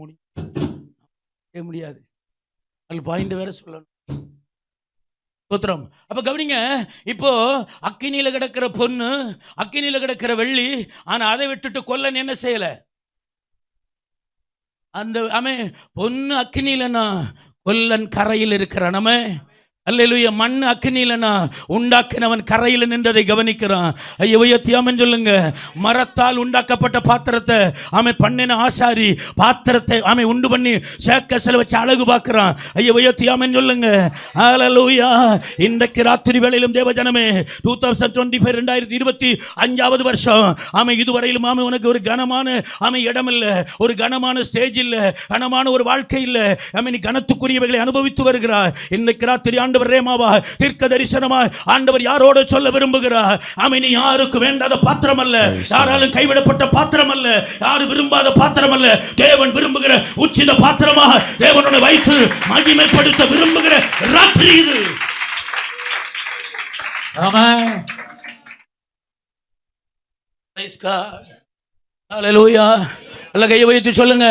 S1: முடியாது, அது பாயிண்ட் வேற சொல்லணும். ஸ்தோத்திரம். அப்ப கவனிங்க, இப்போ அக்கினியில கிடக்கிற பொண்ணு, அக்கினியில கிடக்கிற வெள்ளி, ஆனா அதை விட்டுட்டு கொல்லன் என்ன செய்யல, அந்த பொண்ணு அக்கினியிலனா கொல்லன் கரையில் இருக்கிறான். அல்லேலூயா. மண் அக்கினியிலனா உண்டாக்கினவன் கரையில் நின்றதை கவனிக்கிறான். ஐயோ தியாமன் சொல்லுங்க, மரத்தால் உண்டாக்கப்பட்ட பாத்திரத்தை பண்ணின ஆசாரி பாத்திரத்தை உண்டு பண்ணி சேக்க செல வச்சு அழகு பார்க்கிறான். ஐயோ தியாமன் சொல்லுங்க. அல்லேலூயா. இன்றைக்கு ராத்திரி வேளையிலும் தேவஜனமே 2025 2025 வருஷம் இதுவரையிலும் உனக்கு ஒரு கனமான இடம் இல்லை, ஒரு கனமான ஸ்டேஜ் இல்லை, கனமான ஒரு வாழ்க்கை இல்லை. நீ கனத்துக்குரியவைகளை அனுபவித்து வருகிறார். இன்னைக்கு ராத்திரி ஆண்டவர் ரேமாவா தீர்க்க தரிசனமா ஆண்டவர் யாரோடு சொல்ல விரும்புகிறார், நீ யாருக்கு வேண்டாத பாத்திரம் அல்ல, யாராலும் கைவிடப்பட்ட பாத்திரம் அல்ல, யாரும் விரும்பாத பாத்திரம் அல்ல, தேவன் விரும்புகிற உச்சித பாத்திரமாக தேவனுடைய வைத்து மகிமைப்படுத்த விரும்புகிற ராத்திரி இது. ஆமென். Praise God. ஹல்லேலூயா. அல்ல கையை வைத்து சொல்லுங்க.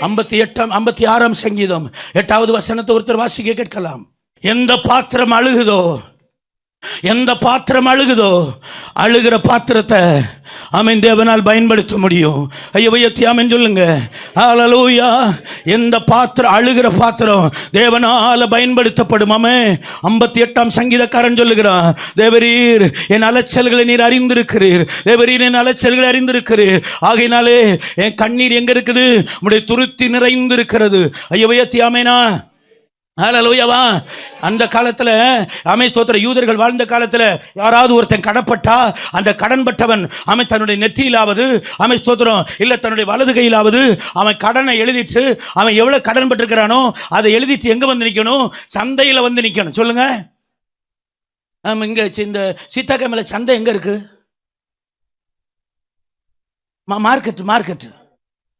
S1: 56 சங்கீதம் 8வது வசனத்தை ஒருத்தர் வாசிக்க கேட்கலாம். எந்த பாத்திரம் அழுகிற பாத்திரத்தை தேவனால் பயன்படுத்த முடியும். ஐயோ தியாமன் சொல்லுங்க. ஹல்லேலூயா. எந்த பாத்திரம் அழுகிற பாத்திரம் தேவனால பயன்படுத்தப்படும். 58 சங்கீதக்காரன் சொல்லுகிறான், தேவரீர் என் அலைச்சல்களை நீர் அறிந்திருக்கிறீர், தேவரீர் என் அலைச்சல்களை அறிந்திருக்கிறீர், ஆகையினாலே என் கண்ணீர் எங்க இருக்குது, உம்முடைய துருத்தி நிறைந்திருக்கிறது. ஐயோ தியாமேனா. ஹல்லேலூயாவா. அந்த காலத்துல ஸ்தோத்திர யூதர்கள் வாழ்ந்த காலத்துல யாராவது ஒருத்தன் கடப்பட்டா அந்த கடன்பட்டவன் தன்னுடைய நெத்தியிலாவது ஸ்தோத்திரம் இல்ல தன்னுடைய வலது கையிலாவது அவன் கடனை எழுதிட்டு எவ்வளவு கடன் பட்டிருக்கிறானோ அதை எழுதிட்டு எங்க வந்து நிக்கணும், சந்தையில வந்து நிக்கணும். சொல்லுங்க. இங்க இந்த சீத்தாக்காய் சந்தை எங்க இருக்கு? மார்க்கெட்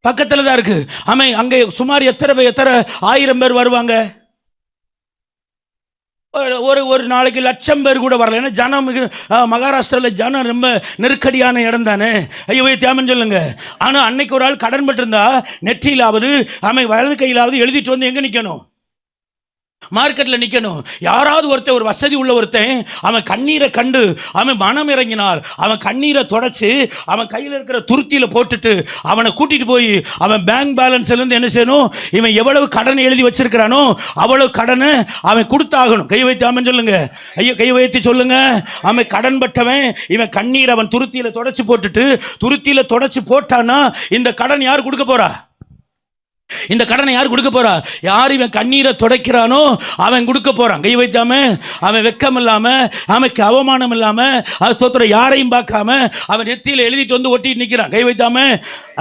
S1: பக்கத்துல தான் இருக்கு. அங்கே சுமார் எத்தனை 1000 பேர் வருவாங்க. ஒரு நாளைக்கு 1,00,000 பேர் கூட வரல. ஏன்னா ஜனம் மகாராஷ்டிராவில் ஜனம் ரொம்ப நெருக்கடியான இடம் தானே. ஐயோ தியாமன் சொல்லுங்க. ஆனால் அன்னைக்கு ஒரு ஆள் கடன் பட்டிருந்தா நெற்றியிலாவது வலது கையிலாவது எழுதிட்டு வந்து எங்க நிற்கணும், மார்க்கெட்ல நிக்கணும். யாராவது ஒருத்தன், ஒரு வசதி உள்ள ஒருத்தன் அவன் கண்ணீரை கண்டு மனம் இறங்கினால் அவன் கண்ணீரை தொடச்சு அவன் கையில் இருக்கிற துருத்தியில போட்டுட்டு அவனை கூட்டிட்டு போய் அவன் பேங்க் பேலன்ஸ்ல இருந்து என்ன செய்யணும், இவன் எவ்வளவு கடன் எழுதி வச்சிருக்கிறானோ அவ்வளவு கடனை அவன் கொடுத்தாகணும். கை வைத்து அவன் சொல்லுங்க. ஐயோ கை வைத்து சொல்லுங்க. அவன் கடன் பட்டவன் இவன் கண்ணீர் அவன் துருத்தியில தொடச்சு போட்டுட்டு, துருத்தியில தொடச்சு போட்டானா இந்த கடன் யார் கொடுக்க போறா? இந்த கடனை யார் கொடுக்க போறா? யார் இவன் கண்ணீரை துடைக்கிறானோ அவன் கொடுக்க போறான். கை வைத்தாம அவன் வெக்கம் இல்லாம அவனுக்கு அவமானம் இல்லாம ஸ்தோத்திரம் யாரையும் பார்க்காம அவன் நெத்தியில எழுதிட்டு வந்து ஒட்டிட்டு நிக்கிறான். கை வைத்தாம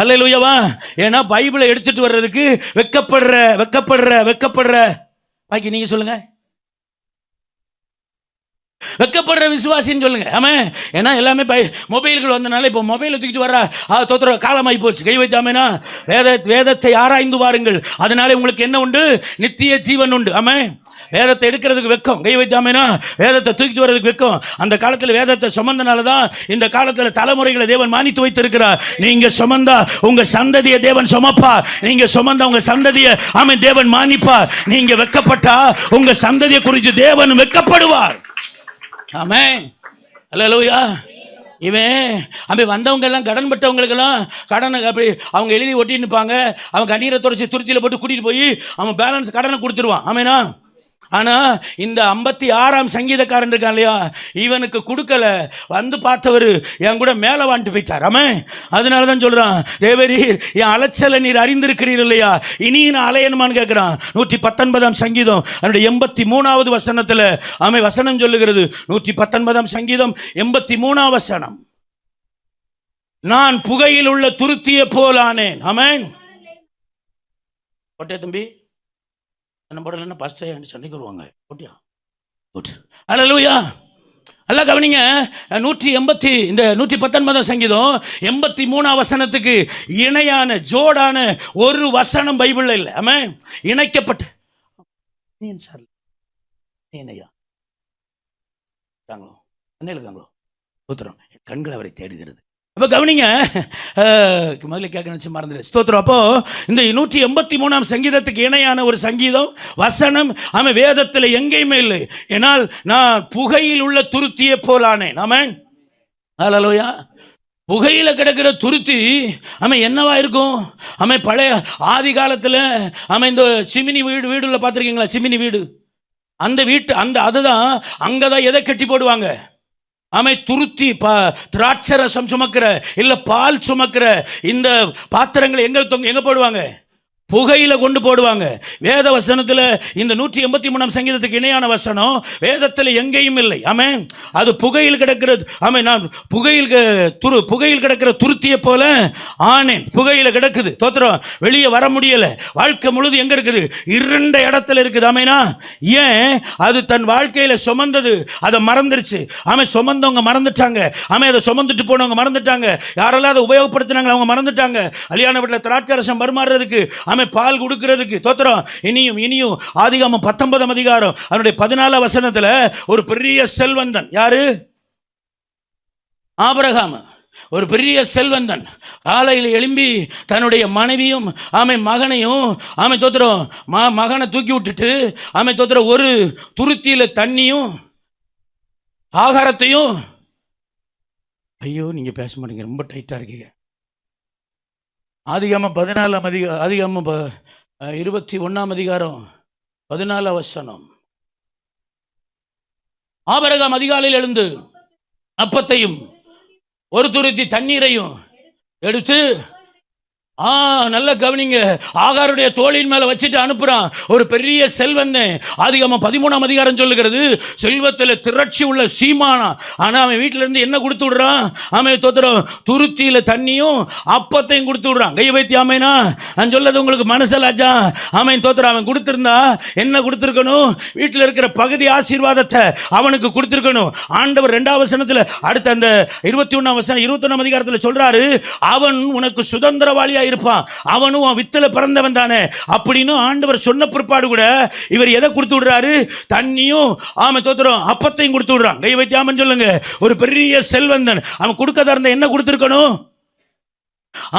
S1: அல்லேலூயாவா. ஏன்னா பைபிளை எடுத்துட்டு வர்றதுக்கு வெக்கப்படுற பாக்கி நீங்க சொல்லுங்க, வெக்கப்படுற விசுவாசின்னு சொல்லுங்க. ஆமா. ஏன்னா எல்லாமே மொபைல்கள் வந்தனால இப்போ மொபைலை தூக்கிட்டு வர தோத்துற காலமாகி போச்சு. கை வைத்தாமேனா வேதத்தை ஆராய்ந்து வாருங்கள், அதனால உங்களுக்கு என்ன உண்டு, நித்திய ஜீவன் உண்டு. ஆமா. வேதத்தை எடுக்கிறதுக்கு வெக்கம். கை வைத்தாமேனா வேதத்தை தூக்கிட்டு வர்றதுக்கு வெக்கம். அந்த காலத்தில் வேதத்தை சுமந்தனால தான் இந்த காலத்தில் தலைமுறைகளை தேவன் மானித்து வைத்திருக்கிறார். நீங்க சுமந்தா உங்க சந்ததியை தேவன் சுமப்பார். நீங்க சுமந்தா உங்க சந்ததியை ஆமென் தேவன் மானிப்பார். நீங்க வெக்கப்பட்டா உங்க சந்ததியை குறித்து தேவன் வெக்கப்படுவார். ஆமென். அல்லேலூயா. இவன் அப்படி வந்தவங்க எல்லாம் கடன் பட்டவங்களுக்கெல்லாம் கடனை அப்படி அவங்க எழுதி ஒட்டின்னு இருப்பாங்க. அவன் கண்ணீரை தொடச்சி துருத்தியில் போட்டு கூட்டிகிட்டு போய் அவன் பேலன்ஸ் கடனை கொடுத்துருவான். ஆமேனா. ஆனால் இந்த 56ஆம் சங்கீதக்காரன் இருக்கான் இல்லையா, இவனுக்கு கொடுக்கல. வந்து பார்த்தவர் என் கூட மேலே வாண்டு போயிட்டார். ஆமாம். அதனால தான் சொல்கிறான், தேவரீர் என் அலைச்சலை நீர் அறிந்திருக்கிறீர் இல்லையா, இனி நான் அலையணுமான்னு கேட்குறான். 119ஆம் சங்கீதம் அதனுடைய 83வது வசனத்தில் ஆமை வசனம் சொல்லுகிறது. 119ஆம் சங்கீதம் 83ஆம் வசனம், நான் புகையில் உள்ள துருத்தியை போலானேன். ஆமென். போட்டே தம்பி என்ன போடலன்னா பாஸ்டர் சண்டைக்கு வருவாங்க. போட்டியா போட்டு. அல்லேலூயா. நல்லா கவனிங்க. 119ஆம் சங்கீதம் 83ஆம் வசனத்துக்கு இணையான ஜோடான ஒரு வசனம் பைபிள்ல இல்லை. ஆமென். இணைக்கப்பட்ட கண்கள் அவரை தேடுகிறது. அப்போ கவனிங்க, முதல்ல கேட்க நினச்சி மறந்துடு. ஸ்தோத்திரம். அப்போ இந்த 183ஆம் சங்கீதத்துக்கு இணையான ஒரு சங்கீதம் வசனம் ஆமாம் வேதத்தில் எங்கேயுமே இல்லை. ஏனால் நான் புகையில் உள்ள துருத்தியை போலானேன். ஆமென். அல்லேலூயா. புகையில் கிடக்கிற துருத்தி ஆமாம் என்னவா இருக்கும்? ஆமாம் பழைய ஆதி காலத்தில் ஆமாம் இந்த சிமினி வீடுல பார்த்துருக்கீங்களா? சிமினி வீடு, அந்த வீட்டு அதுதான் அங்கதான் எதை கட்டி போடுவாங்க? ஆமை துருத்தி திராட்சரசம் சுமக்கிற இல்ல பால் சுமக்கிற இந்த பாத்திரங்களை எங்க போடுவாங்க? புகையில கொண்டு போடுவாங்க. வேத வசனத்தில் இந்த 183ஆம் சங்கீதத்துக்கு இணையான வசனம் வேதத்தில் எங்கேயும் இல்லை. ஆமென். அது புகையில் கிடக்கிறது. ஆமென். நான் புகையில் கிடக்கிற துருத்தியை போல ஆனேன். புகையில கிடக்குது. தோத்திரம். வெளியே வர முடியல. வாழ்க்கை முழுது எங்க இருக்குது? இருண்ட இடத்துல இருக்குது. ஆமேனா. ஏன்? அது தன் வாழ்க்கையில சுமந்தது அதை மறந்துருச்சு. ஆமே. சுமந்தவங்க மறந்துட்டாங்க. ஆமே. அதை சுமந்துட்டு போனவங்க மறந்துட்டாங்க. யாரெல்லாம் அதை உபயோகப்படுத்தினாங்க அவங்க மறந்துட்டாங்க. கல்யாண வீட்டில் திராட்சரசம் பரிமாறுறதுக்கு ஆமே பால் கொடுக்கிறதுக்கு. தோத்திரம். இனியும் ஆதிகாமம் 19ஆம் அதிகாரம் அதனுடைய 14ஆம் வசனத்துல ஒரு பெரிய செல்வந்தன். யாரு? ஆபிரகாம். ஒரு பெரிய செல்வந்தன் காலையில் எழும்பி தன்னுடைய மனைவியும் ஆமை மகனையும் ஆமை தோத்திரம் மகனை தூக்கி விட்டுட்டு ஆமை தோத்திரம் ஒரு துருத்தியில தண்ணியும் ஆகாரத்தையும். ஐயோ நீங்க பேச மாட்டீங்க, ரொம்ப டைட்டா இருக்கீங்க. ஆதிகாமம் 14ஆம் அதிகாரம், ஆதிகாமம் 21ஆம் அதிகாரம் 14ஆம் வசனம். ஆபிரகாம் அதிகாலையில் எழுந்து அப்பத்தையும் ஒரு துருத்தி தண்ணீரையும் எடுத்து நல்ல கவனிங்க, ஆகாருடைய தோளின் மேல வச்சுட்டு அனுப்புறான். ஒரு பெரிய செல்வந்தன். ஆதிகாமம் 13ஆம் அதிகாரம் சொல்லுகிறது, செல்வத்தில் திரட்சி உள்ள சீமானா. ஆனா அவன் வீட்டுல இருந்து என்ன கொடுத்து விடுறான்? அவன் தோத்திரம் துருத்தியில தண்ணியும் அப்பத்தையும் கொடுத்து விடுறான். கை வைத்தி ஆமைனா நான் சொல்லது உங்களுக்கு மனசலாச்சா? அவன் தோத்திரம் அவன் கொடுத்திருந்தா என்ன கொடுத்திருக்கணும்? வீட்டில் இருக்கிற பகுதி ஆசீர்வாதத்தை அவனுக்கு கொடுத்திருக்கணும். ஆண்டவர் 2ஆம் வசனத்துல அடுத்த அந்த 21ஆம் வசனம் 21ஆம் அதிகாரத்தில் சொல்றாரு, அவன் உனக்கு சுதந்திரவாளியா இருப்பான், அவனும் வித்துல பிறந்தவன் தானே அப்படின்னு ஆண்டவர் சொன்ன பிற்பாடு கூட இவர் எதை கொடுத்து விடுறாரு? தண்ணியும் ஆமை தோத்திரம் அப்பத்தையும் கொடுத்து விடுறான். கை வைத்தியாமன்னு சொல்லுங்க. ஒரு பெரிய செல்வந்தன். அவன் கொடுக்கதா இருந்தா என்ன கொடுத்திருக்கணும்?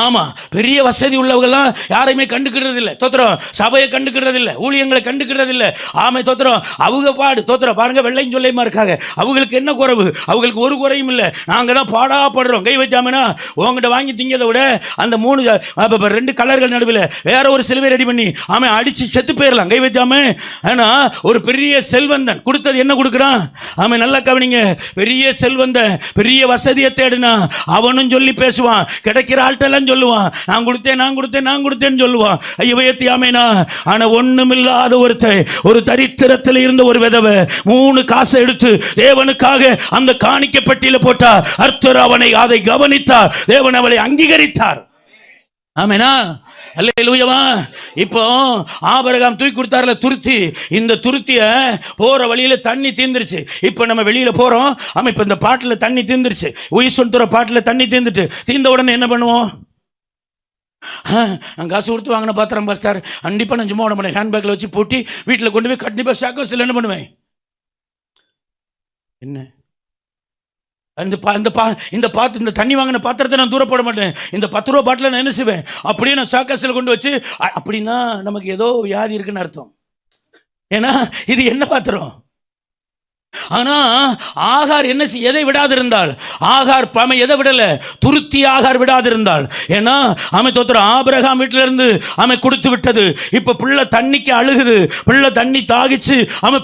S1: ஆமா, பெரிய வசதி உள்ளவங்கெல்லாம் யாரையுமே கண்டுக்கிறது இல்லை. தோத்திரம். சபையை கண்டுக்கிறது இல்லை, ஊழியங்களை கண்டுக்கிறது இல்லை. ஆமை தோத்திரம். அவங்க பாடு தோத்திரம் பாருங்க, வெள்ளையும் சொல்லையுமா இருக்காங்க. அவங்களுக்கு என்ன குறைவு? அவங்களுக்கு ஒரு குறையும் இல்லை. நாங்க தான் பாடாப்படுறோம். கை வைத்தாமனா உங்ககிட்ட வாங்கி திங்கதை விட அந்த 2 கலர்கள் நடுவில் வேற ஒரு சிலுவை ரெடி பண்ணி ஆமை அடிச்சு செத்து போயிடலாம். கை வைத்தாம. ஆனா ஒரு பெரிய செல்வந்தன் கொடுத்தது என்ன கொடுக்குறான்? ஆமை நல்லா கவனிங்க. பெரிய செல்வந்தன் பெரிய வசதியை தேடினா அவனும் சொல்லி பேசுவான். கிடைக்கிற ஆள் சொல்லுவான், நான் கொடுத்தேன் சொல்லுவான். ஐயோ ஏத்தியாமேனா. ஆனா ஒண்ணுமில்லாத ஒரு தரித்திரத்தில் இருந்த ஒரு விதவை 3 காசை எடுத்து தேவனுக்காக அந்த காணிக்கை பெட்டியில போட்டார். அர்த்தர் அதை கவனித்தார். தேவன் அவளை அங்கீகரித்தார். ஆமேனா. அல்லேலூயா. இப்போ ஆபிரகாம் தூக்கி கொடுத்தாருல துருத்தி, இந்த துருத்திய போற வழியில தண்ணி தீந்துருச்சு. இப்போ நம்ம வெளியில போறோம். ஆமா, இப்போ இந்த பாட்டில் தண்ணி தீந்துருச்சு. உயிர் சொன்ன பாட்டில் தண்ணி தீந்துட்டு தீந்த உடனே என்ன பண்ணுவோம்? நான் காசு கொடுத்து வாங்கின பாத்திரம் பாஸ்டர், கண்டிப்பாக நான் சும்மா விட மாட்டேன், ஹேண்ட்பேக்கில் வச்சு போட்டி வீட்டில் கொண்டு போய் கண்டிப்பாக ஷாக்கோஸில் என்ன பண்ணுவேன்? என்ன இந்த தண்ணி வாங்கின பாத்திரத்தை நான் தூர போட மாட்டேன். இந்த 10 ரூபா பாட்டில் நான் என்ன செய்வேன்? அப்படியே நான் ஷாக்கோஸில் கொண்டு வச்சு, அப்படின்னா நமக்கு ஏதோ வியாதி இருக்குன்னு அர்த்தம். ஏன்னா இது என்ன பாத்திரம்? ஆனா ஆகார் என்ன எதை விடாதிருந்தாள்? ஆகார் எதை விடல? துருத்தி ஆகார் விடாதிருந்தாள். ஏன்னா தோத்திரம் ஆபிரகாம் வீட்டில இருந்து கொடுத்து விட்டது. இப்ப பிள்ளை தண்ணிக்கு அழுகுது, பிள்ளை தண்ணி தாகிச்சு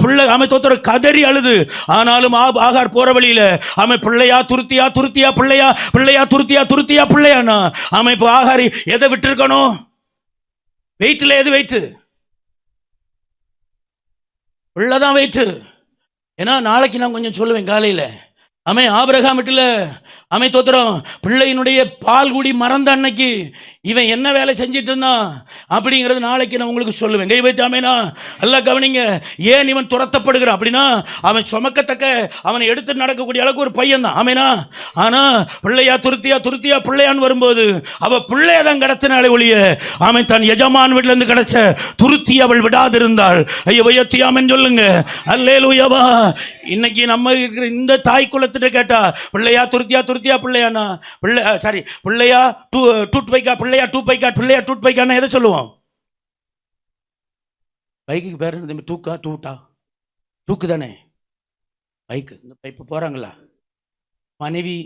S1: பிள்ளை தோத்திரம் கதறி அழுது. ஆனாலும் ஆகார் போற வழியில பிள்ளையா துருத்தியா, துருத்தியா பிள்ளையா, பிள்ளையா துருத்தியா, துருத்தியா பிள்ளையானா இப்போ ஆகாரி எதை விட்டு இருக்கணும்? வெயிட்ல எது வெயிட்டு? பிள்ளைதான் வெயிட்டு. ஏன்னா நாளைக்கு நான் கொஞ்சம் சொல்லுவேன் காலையில். ஆபிரகாம் வீட்டில் தோத்திரம் பிள்ளையினுடைய பால் குடி மறந்த அன்னைக்கு இவன் என்ன வேலை செஞ்சிட்டு இருந்தான் அப்படிங்கிறது நாளைக்கு நான் உங்களுக்கு சொல்லுவேன். கை வைத்து ஆமேனா எல்லாம் கவனிங்க. ஏன் இவன் துரத்தப்படுகிறான் அப்படின்னா அவன் சுமக்கத்தக்க அவனை எடுத்து நடக்கக்கூடிய அளவுக்கு ஒரு பையன் தான். ஆமேனா. ஆனா பிள்ளையா துருத்தியா, துருத்தியா பிள்ளையான்னு வரும்போது அவ பிள்ளைய தான் கடத்தினாலே ஒழிய தன் எஜமான் வீட்டில இருந்து கிடைச்ச துருத்தி அவள் விடாதிருந்தாள். ஐயோ வையத்தியாமன் சொல்லுங்க. அல்லேலூயாவா. இன்னைக்கு நம்ம இருக்கிற இந்த தாய் குலத்திட்ட கேட்டா பிள்ளையா துருத்தியா, துருத்தியா பிள்ளையானா, பிள்ளை சாரி பிள்ளையா டூட் பைக்கா, பிள்ளையா டூ பைக்கா, பிள்ளையா டூட் பைக்கான எதை சொல்லுவோம்? பைக்கு பேர் என்ன? தூக்கா டூட்டா? தூக்கு தானே பைக்கு. இந்த பைப்பு போறாங்களா மனைவி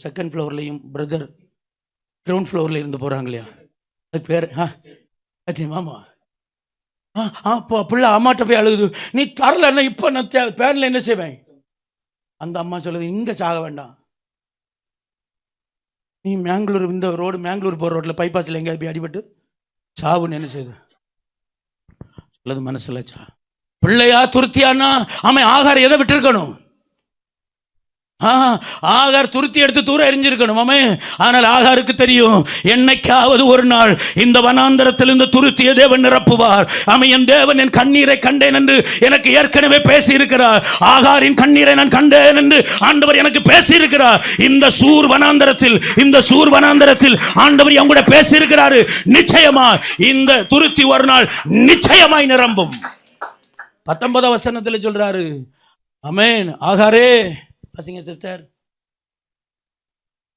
S1: செகண்ட் ஃப்ளோர்லையும் பிரதர் கிரவுண்ட் ஃப்ளோர்ல இருந்து போறாங்க இல்லையா, அது பேர் மாமா. பிள்ளை அம்மாட்ட போய் அழுகுது, நீ தரலன்னா இப்ப நான் பேன்ல என்ன செய்வேன்? அந்த அம்மா சொல்லுது, இங்க சாக வேண்டாம், நீ மேங்களூர் இந்த ரோடு மேங்களூர் போகிற ரோட்டில் பைபாஸில் எங்கேயாவது போய் அடிபட்டு சாவுன்னு என்ன செய்யுது சொல்லுது மனசில். பிள்ளையா துருத்தியானா ஆகார் எதை விட்டு இருக்கணும்? ஆகார் துருத்தி எடுத்து தூர எரிஞ்சிருக்கணும். ஆனால் ஆகாருக்கு தெரியும், என்னைக்காவது ஒரு நாள் இந்த வனாந்தரத்தில் இந்த துருத்திய தேவன் நிரப்புவார். என் தேவன் என் கண்ணீரை கண்டேன் என்று எனக்கு ஏற்கனவே பேசி இருக்கிறார். ஆகாரின் கண்ணீரை நான் கண்டேன் என்று ஆண்டவர் எனக்கு பேசி இருக்கிறார். இந்த சூர் வனாந்தரத்தில் ஆண்டவர் அவங்க பேசி இருக்கிறாரு. நிச்சயமா இந்த துருத்தி ஒரு நாள் நிச்சயமாய் நிரம்பும். 19 வசனத்தில் சொல்றாரு. ஆமென். ஆகாரே பசங்க சிஸ்டர்,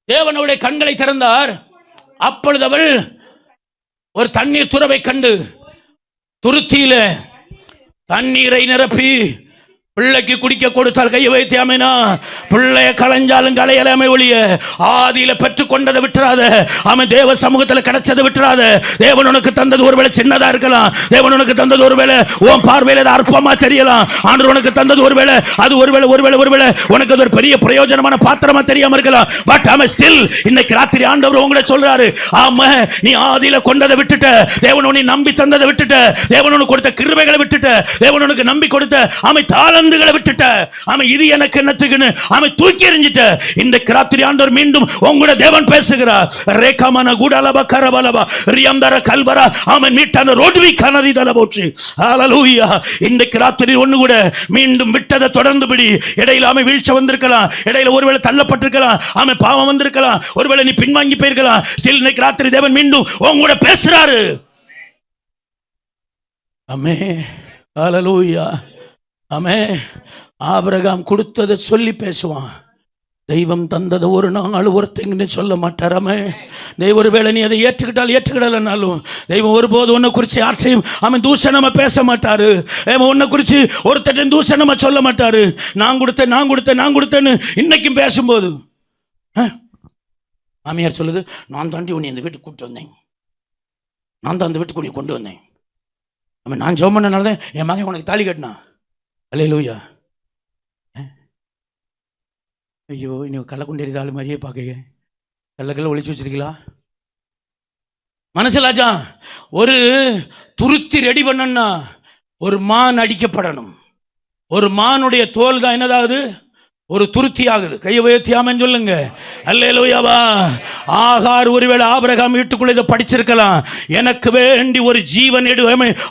S1: தேவனுடைய கண்களை திறந்தார். அப்பொழுது அவள் ஒரு தண்ணீர் துறவை கண்டு துருத்தியில தண்ணீரை நிரப்பி பிள்ளைக்கு குடிக்க கொடுத்தால் கையை வைத்தியாமேனா பிள்ளைய களைஞ்சாலும் களையலாமே ஒழிய ஆதியில பெற்றுக் கொண்டதை விட்டுறாத. தேவ சமூகத்தில் கிடைச்சதை விட்டுறாத. தேவன் உனக்கு தந்தது ஒருவேளை சின்னதா இருக்கலாம், தேவன் உனக்கு தந்தது ஒருவேளை உன் பார்வையில அது அற்பமா தெரியலாம். ஆண்டவர் உனக்கு தந்தது ஒருவேளை அது ஒருவேளை உனக்கு அது ஒரு பெரிய பிரயோஜனமான பாத்திரமா தெரியாம இருக்கலாம். பட் ஸ்டில் இன்னைக்கு ராத்திரி ஆண்டவர் உங்களை சொல்றாரு, ஆமா நீ ஆதியில கொண்டதை விட்டுட்ட, தேவன் உன்னை நம்பி தந்ததை விட்டுட்ட, தேவன் உனக்கு கொடுத்த கிருபைகளை விட்டுட்ட, தேவன் உனக்கு நம்பி கொடுத்த தாள விட்டுட்ட, இது எனக்கு என்னத்துக்குன்னு தூக்கி எறிஞ்சிட்ட. இந்த ராத்திரி ஆண்டவர் மீண்டும் உங்களோட தேவன் பேசுகிறார். ரேகாமன குடலப கரபலப ரியந்தர கல்பர மீட்டான ரோட்வி கனரிதல போச்சு. ஹalleluya. இந்த ராத்திரி ஒண்ணு கூட மீண்டும் விட்டதை தொடர்ந்து பிடி. இடையில வீழ்ச்சி வந்திருக்கலாம், இடையில ஒருவேளை தள்ளப்பட்டிருக்கலாம், பாவம் வந்திருக்கலாம், ஒருவேளை நீ பின்வாங்கி போயிருக்கலாம். ஸ்டில் இன்னைக்கு ராத்திரி தேவன் மீண்டும் உங்களோட பேசுறாரு. ஆமென். ஹalleluya. ஆபிரகாம் கொடுத்ததை சொல்லி பேசுவான். தெய்வம் தந்ததை ஒரு நாள் ஒருத்தங்கன்னு சொல்ல மாட்டாராமே. தெய்வம் ஒருவேளை நீ அதை ஏற்றுக்கிடலனாலும் தெய்வம் ஒருபோது உன்னை குறித்து யார்ட்டையும் தூஷணமா பேச மாட்டாரு. உன்னை குறித்து ஒருத்தட்டையும் தூஷணமா சொல்ல மாட்டாரு. நான் கொடுத்தேன்னு இன்னைக்கும் பேசும்போது மாமியார் சொல்லுது, நான் தாண்டி உன்னை இந்த வீட்டுக்கு கூப்பிட்டு வந்தேன், நான் தான் அந்த வீட்டுக்கு உன்னை கொண்டு வந்தேன், நான் ஜெபம் பண்ணனால்தான் என் மகன் உனக்கு தாலி கட்டினா. அல்லேலூயா. ஐயோ, நீ கள்ளக்குண்டேரி தாள் மாதிரியே பார்க்க கள்ளக்கல்ல ஒளிச்சு வச்சிருக்கீங்களா மனசிலாஜா? ஒரு துருத்தி ரெடி பண்ணா ஒரு மான் அடிக்கப்படணும். ஒரு மானுடைய தோல் தான் என்னதாவது ஒரு துருத்தி ஆகுது. கையை உயர்த்தி ஆமென் சொல்லுங்க. அல்லேலூயாவா. ஆகார் ஒருவேளை ஆபிரகாம் வீட்டுக்குள்ள இதை படிச்சிருக்கலாம். எனக்கு வேண்டி ஒரு ஜீவன்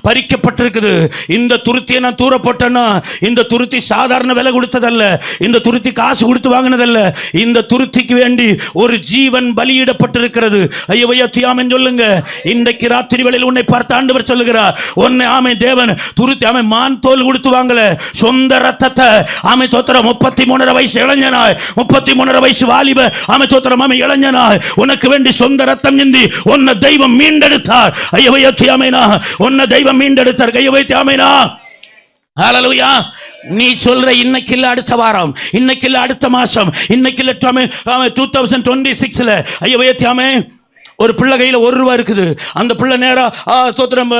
S1: பறிக்கப்பட்டிருக்குது. இந்த துருத்தியை நான் தூர போட்டேன்னா, இந்த துருத்தி சாதாரண விலை கொடுத்ததல்ல, இந்த துருத்தி காசு கொடுத்து வாங்கினதல்ல, இந்த துருத்திக்கு வேண்டி ஒரு ஜீவன் பலியிடப்பட்டிருக்கிறது. ஐயோ உயர்த்தி ஆமென் சொல்லுங்க. இன்றைக்கு ராத்திரி வேளையில் உன்னை பார்த்து ஆண்டவர் சொல்லுகிறார், உன்னை ஆமை தேவன் துருத்தி ஆமை மான் தோல் கொடுத்து வாங்கல, சொந்த ரத்தத்தை ஆமை தோத்திர 33 வயசு இளைஞனாய், 33 வயசு வாலிப ஆமை தோத்திரம் ஆமை இளைஞனாய் உனக்கு வேண்டி சொந்த ரத்தம் சிந்தி உன்னை தெய்வம் மீண்டெடுத்தார். ஐயோ வைத்தி ஆமைனா, உன்னை தெய்வம் மீண்டெடுத்தார். கையை வைத்தி ஆமைனா. ஹல்லேலூயா. நீ சொல்ற இன்னைக்கு இல்ல அடுத்த வாரம், இன்னைக்கு இல்ல அடுத்த மாசம், இன்னைக்கு இல்ல 2026ல ஐயோ வைத்தி ஆமை ஒரு பிள்ளை கையில் ₹1 இருக்குது. அந்த பிள்ளை நேராக ஸ்தோத்திரம்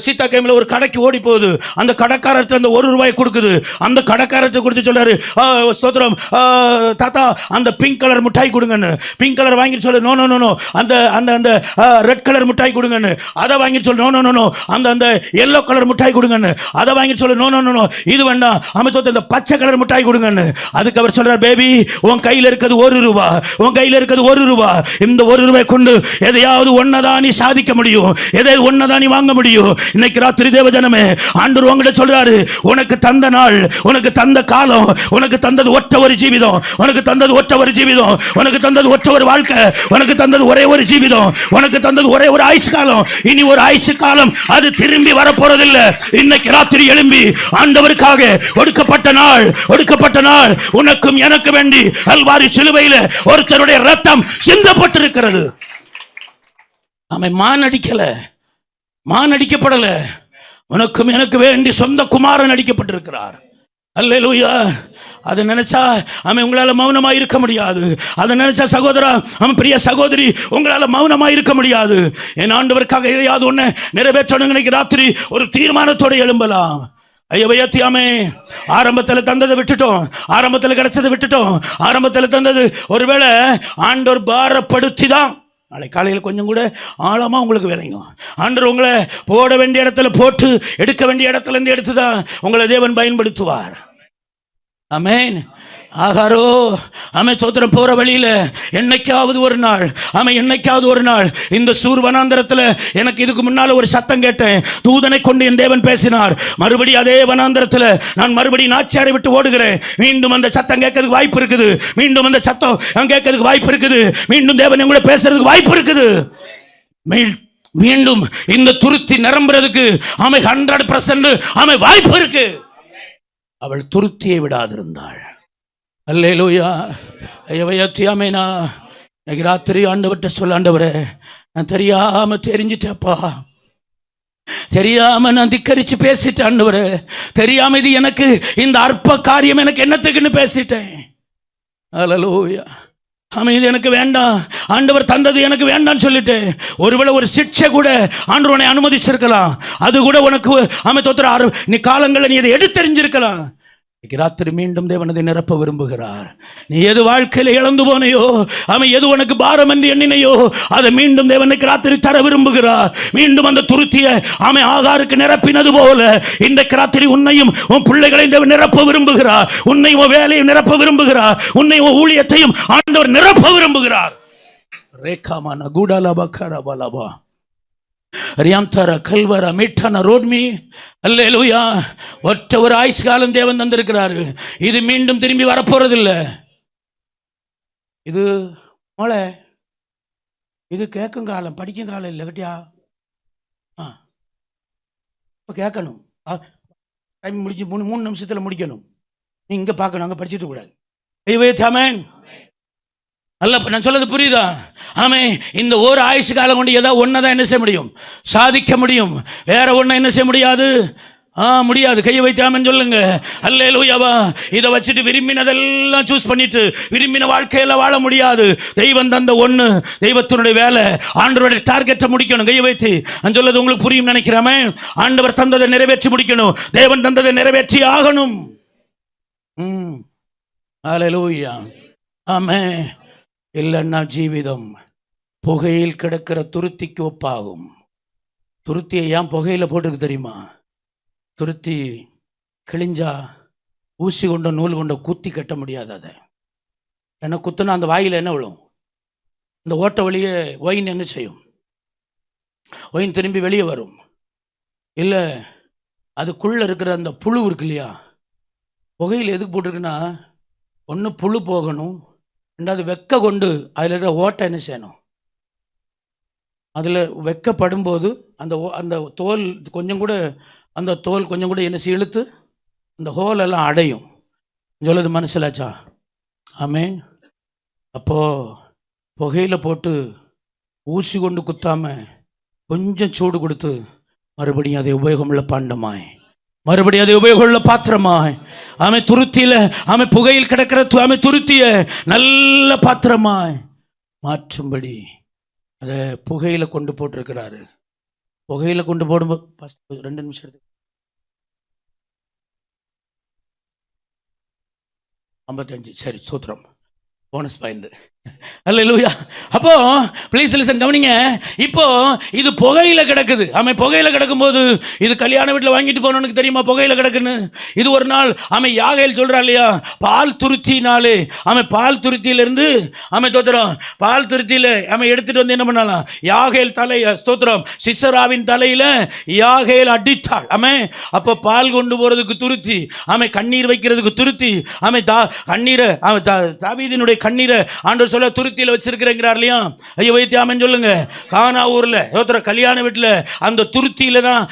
S1: சீதா கைமில் ஒரு கடைக்கு ஓடி போகுது. அந்த கடைக்காரர்கிட்ட அந்த ₹1 கொடுக்குது. அந்த கடைக்காரர்கிட்ட கொடுத்து சொல்றாரு, ஸ்தோத்திரம் தாத்தா அந்த பிங்க் கலர் மிட்டாய் கொடுங்கன்னு. பிங்க் கலர் வாங்கிட்டு சொல்லு. No no no no. அந்த அந்த அந்த ரெட் கலர் மிட்டாய் கொடுங்கன்னு. அதை வாங்கிட்டு சொல்லு. No no no no. அந்த அந்த எல்லோ கலர் மிட்டாய் கொடுங்கன்னு. அதை வாங்கிட்டு சொல்லு. No no no no. இது வேண்டாம், அமைத்து அந்த பச்சை கலர் மிட்டாய் கொடுங்கன்னு. அதுக்கு அவர் சொல்றார், பேபி உன் கையில் இருக்கிறது ₹1, உன் கையில் இருக்கிறது ₹1. இந்த ₹1 கொண்டு எதையாவது ஒன்னதான் நீ சாதிக்க முடியும், எதை ஒன்னதான் நீ வாங்க முடியும். இன்னைக்கு ராத்திரி தேவஜனமே ஆண்டவர் உங்ககிட்ட சொல்றாரு, உனக்கு தந்த நாள், உனக்கு தந்த காலம், உனக்கு தந்தது ஒற்ற ஒரு ஜீவிதம், உனக்கு தந்தது ஒற்ற ஒரு ஜீவிதம், உனக்கு தந்தது ஒற்ற ஒரு வாழ்க்கை, உனக்கு தந்தது ஒரே ஒரு ஜீவிதம், உனக்கு தந்தது ஒரே ஒரு ஆயுசு காலம். இனி ஒரு ஆயுசு காலம் அது திரும்பி வரப்போறதில்லை. இன்னைக்கு ராத்திரி எழும்பி ஆண்டவருக்காக ஒடுக்கப்பட்ட நாள், ஒடுக்கப்பட்ட நாள் உனக்கும் எனக்கு வேண்டி கல்வாரி சிலுவையில் ஒருத்தருடைய ரத்தம் சிந்தப்பட்டிருக்கிறது. அவன் மான் அடிக்கல, மான் அடிக்கப்படல, உனக்கும் எனக்கு வேண்டி சொந்த குமாரன் அடிக்கப்பட்டிருக்கிறார். அல்லேலூயா. அதை நினைச்சா அவன் உங்களால மௌனமா இருக்க முடியாது. அதை நினைச்சா சகோதரா, அவன் பிரிய சகோதரி, உங்களால மௌனமா இருக்க முடியாது. என் ஆண்டவருக்காக எதையாவது ஒண்ணு நிறைவேற்றணும். இன்னைக்கு ராத்திரி ஒரு தீர்மானத்தோடு எழும்பலாம். ஐயோ வைத்தியாமே, ஆரம்பத்தில் தந்ததை விட்டுட்டோம், ஆரம்பத்தில் கிடைச்சதை விட்டுட்டோம், ஆரம்பத்தில் தந்தது ஒருவேளை ஆண்டவர் பாரப்படுத்தி தான். நாளை காலையில் கொஞ்சம் கூட ஆழமாக உங்களுக்கு விளங்கும். ஆண்டவர் உங்களை போட வேண்டிய இடத்துல போட்டு, எடுக்க வேண்டிய இடத்துல இருந்து எடுத்து தான் உங்களை தேவன் பயன்படுத்துவார். ஆமென். ஆகாரோ ஆமை சோத்திரம் போற வழியில என்னைக்காவது ஒரு நாள், ஆமை என்னைக்காவது ஒரு நாள் இந்த சூர் வனாந்தரத்தில் எனக்கு இதுக்கு முன்னால ஒரு சத்தம் கேட்டேன். தூதனை கொண்டு என் தேவன் பேசினார். மறுபடி அதே வனாந்தரத்தில் நான் மறுபடியும் நாச்சியாரை விட்டு ஓடுகிறேன். மீண்டும் அந்த சத்தம் கேட்கறதுக்கு வாய்ப்பு இருக்குது, மீண்டும் அந்த சத்தம் கேட்கறதுக்கு வாய்ப்பு இருக்குது, மீண்டும் தேவன் கூட பேசுறதுக்கு வாய்ப்பு இருக்குது. மீண்டும் இந்த துருத்தி நிரம்புறதுக்கு ஆமை 100% ஆமை வாய்ப்பு இருக்கு. அவள் துருத்தியை விடாதிருந்தாள். அல்லேலூயா. ஐயவையத்தியாமேனா. இன்னைக்கு ராத்திரி ஆண்டவர்கிட்ட சொல்ல, ஆண்டவரே நான் தெரியாம தெரிஞ்சிட்டப்பா, தெரியாம நான் திக்கரிச்சு பேசிட்டேன். ஆண்டவரே தெரியாம இது எனக்கு இந்த அற்ப காரியம் எனக்கு என்னத்துக்குன்னு பேசிட்டேன். அல்லேலூயா. ஆமாம், இது எனக்கு வேண்டாம், ஆண்டவர் தந்தது எனக்கு வேண்டாம்னு சொல்லிட்டு ஒருவேளை ஒரு சிக்ஷை கூட ஆண்டவர் உன்னை அனுமதிச்சிருக்கலாம். அது கூட உனக்கு அமைத்தோத்திர நீ காலங்களில் நீ இதை எடுத்தறிஞ்சிருக்கலாம். ராத்திரி மீண்டும் தேவனதை நிரப்ப விரும்புகிறார். நீ எது வாழ்க்கையில் இழந்து போனையோ, அவன் எது உனக்கு பாரம் என்று எண்ணினையோ, அதை மீண்டும் தேவனுக்கு ராத்திரி தர விரும்புகிறார். மீண்டும் அந்த துருத்திய அவன் ஆகாருக்கு நிரப்பினது போல இன்றைக்கு ராத்திரி உன்னையும் உன் பிள்ளைகளையும் நிரப்ப விரும்புகிறார். உன்னை உன் வேலையை நிரப்ப விரும்புகிறார். உன்னை உன் ஊழியத்தையும் ஆண்டவர் நிரப்ப விரும்புகிறார். ரேகாமான கூடாலபா ரியாந்தர கல்வர மீட்டான ரோட்மி. அல்லேலூயா. ஒற்ற ஒரு ஆயுசு காலம் தேவன் தந்திருக்கிறாரு. இது மீண்டும் திரும்பி வரப்போறதில்லை. இது மோளை, இது கேட்கும் காலம், படிக்கும் காலம் இல்லை. கட்டியா இப்போ கேட்கணும். டைம் முடிச்சு 3 நிமிஷத்தில் முடிக்கணும். நீ இங்கே பார்க்கணும், அங்கே படிச்சுட்டு கூடாது. ஐயோ அல்ல, நான் சொல்றது புரியுதா? ஆமே, இந்த ஒரு ஆயுசு காலம் கொண்டு ஏதாவது ஒன்னதான் என்ன செய்ய முடியும், சாதிக்க முடியும். வேற ஒன்னும் என்ன செய்ய முடியாது, முடியாது. கையை வைத்தாமன்னு சொல்லுங்க. அல்லேலூயாவா. இதை வச்சுட்டு விரும்பினதெல்லாம் சூஸ் பண்ணிட்டு விரும்பின வாழ்க்கையெல்லாம் வாழ முடியாது. தெய்வம் தந்த ஒன்று, தெய்வத்தினுடைய வேலை, ஆண்டவருடைய டார்கெட்டை முடிக்கணும். கையை வைத்து நான் சொல்லது உங்களுக்கு புரியும் நினைக்கிறேன். ஆண்டவர் தந்ததை நிறைவேற்றி முடிக்கணும். தேவன் தந்ததை நிறைவேற்றி ஆகணும். அல்லேலூயா. ஆமே. இல்லைன்னா ஜீவிதம் புகையில் கிடக்கிற துருத்திக்கு ஒப்பாகும். துருத்தியை ஏன் புகையில் போட்டுருக்கு தெரியுமா? துருத்தி கிழிஞ்சா ஊசி கொண்ட நூல் கொண்ட குத்தி கட்ட முடியாது. அதை என்ன குத்துனா அந்த வாயில் என்ன விழும்? இந்த ஓட்ட வழியே ஒயின் என்ன செய்யும்? ஒயின் திரும்பி வெளியே வரும். இல்லை அதுக்குள்ளே இருக்கிற அந்த புழு இருக்கு இல்லையா, புகையில் எதுக்கு போட்டிருக்குன்னா, ஒன்று புழு போகணும், ரெண்டாவது வெக்க கொண்டு அதில் இருக்கிற ஓட்டை என்ன செய்யணும்? அதில் வெக்கப்படும் போது அந்த தோல் கொஞ்சம் கூட என்ன செய்ய இழுத்து அந்த ஹோலெல்லாம் அடையும். சொல்லுது மனசிலாச்சா? ஆமென். அப்போது புகையில் போட்டு ஊசி கொண்டு குத்தாமல் கொஞ்சம் சூடு கொடுத்து மறுபடியும் அதை உபயோகமுள்ள பாண்டமாய், மறுபடியும் அதை உபயோகமுள்ள பாத்திரமாய், துருத்தியில் புகையில் கிடக்கிற துருத்திய நல்ல பாத்திரமாய் மாற்றும்படி அதை புகையில கொண்டு போட்டிருக்கிறாரு. புகையில கொண்டு போடும்போது 2 நிமிஷம் எடுத்து 55. சரி, சூத்திரம், போனஸ் பாயிண்ட். அல்லேலூயா. அப்போ ப்ளீஸ் லிசன், கவனிங்க. இப்போ இது புகையில கிடக்குது. புகையில கிடக்கும்போது இது கல்யாண வீட்டில் வாங்கிட்டு போனவனுக்கு தெரியுமா புகையில கிடக்குன்னு? இது ஒரு நாள் யாகேல் சொல்றா இல்லையா, பால் துருத்தினாலே பால் துருத்தியிலிருந்து தோத்திரம், பால் துருத்தியில எடுத்துட்டு வந்து என்ன பண்ணலாம்? யாகேல் தலை ஸ்தோத்திரம், சிசராவின் தலையில யாகேல் அடித்தாள். அப்போ பால் கொண்டு போறதுக்கு துருத்தி, கண்ணீர் வைக்கிறதுக்கு துருத்தி, கண்ணீரை தாவீதினுடைய கண்ணீரை ஆண்டவர் சொல்ல துருத்தியில் வச்சிருக்கிறேங்கிறார் இல்லையா? ஐயோ வைத்தியாமன் சொல்லுங்க. கானா ஊர்ல கல்யாண வீட்டில் அந்த துருத்தியில தான்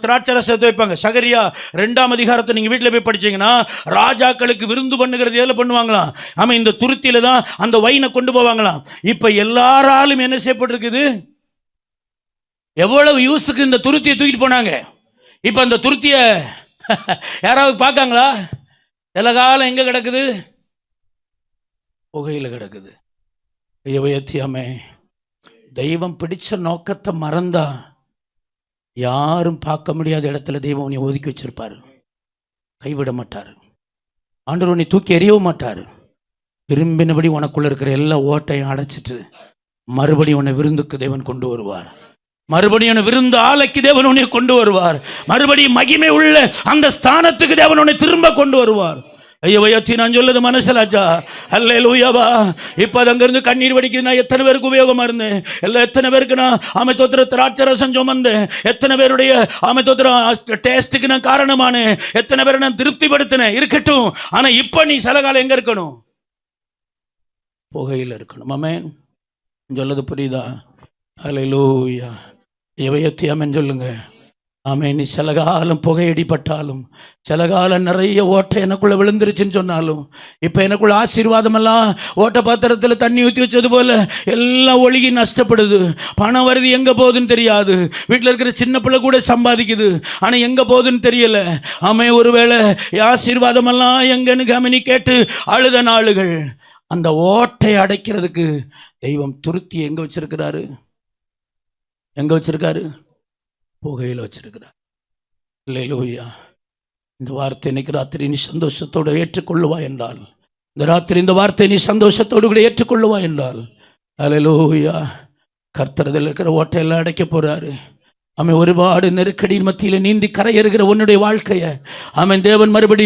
S1: திராட்சை ரசத்தை வைப்பாங்க. சகரியா 2ஆம் அதிகாரத்தை நீங்க வீட்டில் போய் படிச்சீங்கன்னா, ராஜாக்களுக்கு விருந்து பண்ணுகிறது எதில் பண்ணுவாங்களாம்? இந்த துருத்தியில தான் அந்த வைனை கொண்டு போவாங்களாம். இப்ப எல்லாராலும் என்ன செய்யப்பட்டிருக்குது? எவ்வளவு யூஸுக்கு இந்த துருத்தியை தூக்கிட்டு போனாங்க. இப்ப அந்த துருத்திய யாராவது பார்க்காங்களா? சில காலம் எங்க கிடக்குது? புகையில கிடக்குது. யத்தியாமே, தெய்வம் பிடிச்ச நோக்கத்தை மறந்தா யாரும் பார்க்க முடியாத இடத்துல தெய்வம் உன்னை ஒதுக்கி வச்சிருப்பாரு. கைவிட மாட்டாரு. ஆண்டவர் உன்னை தூக்கி எறியவும் மாட்டாரு. விரும்பினபடி உனக்குள்ள இருக்கிற எல்லா ஓட்டையும் அடைச்சிட்டு மறுபடியும் உன்னை விருந்துக்கு தேவன் கொண்டு வருவார். மறுபடியும் விருந்து ஆலைக்கு தேவன் உன்னை கொண்டு வருவார். மறுபடியும் மகிமை உள்ள அந்த ஸ்தானத்துக்கு தேவன் உன்னை திரும்ப கொண்டு வருவார். ஐயோ வயத்தி, நான் சொல்லுது மனசிலாச்சா? அல்லேலூயாவா. இப்போ அது அங்கிருந்து கண்ணீர் வடிக்குது. நான் எத்தனை பேருக்கு உபயோகமா இருந்தேன்? எல்லாம் எத்தனை பேருக்கு நான் தோத்திர திராட்சை ரசம் சுமந்தேன்? எத்தனை பேருடைய தோத்திர டேஸ்ட்டுக்கு நான் காரணமானேன்? எத்தனை பேரை நான் திருப்திப்படுத்தினேன்? இருக்கட்டும். ஆனா இப்ப நீ சில காலம் எங்க இருக்கணும்? புகையில் இருக்கணும். ஆமென். சொல்லுது புரியுதா? அல்லேலூயா. எவையத்தி ஆமென் சொல்லுங்க. நீ சில காலம் புகையடிப்பட்டாலும், சில காலம் நிறைய ஓட்டை எனக்குள்ள விழுந்துருச்சுன்னு சொன்னாலும், இப்போ எனக்குள்ள ஆசீர்வாதம் எல்லாம் ஓட்ட பாத்திரத்தில் தண்ணி ஊற்றி வச்சது போல எல்லாம் ஒழுகி நஷ்டப்படுது. பணம் வருது, எங்கே போகுதுன்னு தெரியாது. வீட்டில் இருக்கிற சின்ன பிள்ளை கூட சம்பாதிக்குது, ஆனால் எங்கே போகுதுன்னு தெரியல. ஒருவேளை ஆசீர்வாதம் எல்லாம் எங்கன்னு நீ கேட்டு அழுத நாளுகள். அந்த ஓட்டை அடைக்கிறதுக்கு தெய்வம் துருத்தி எங்கே வச்சிருக்கிறாரு? எங்கே வச்சிருக்காரு? புகையில் வச்சிருக்கிறார். அல்லேலூயா. இந்த வார்த்தை இன்னைக்கு ராத்திரி நீ சந்தோஷத்தோடு ஏற்றுக்கொள்ளுவா என்றால், இந்த ராத்திரி இந்த வார்த்தை நீ சந்தோஷத்தோடு கூட ஏற்றுக்கொள்ளுவா என்றால், அல்லேலூயா, கர்த்தர் இதில் இருக்கிற ஓட்டையெல்லாம் அடைக்க போறாரு. ஒருபாடு நெருக்கடியின் மத்தியில் நீந்தி கரையேறுகிற உன்னுடைய வாழ்க்கையை தேவன் மறுபடி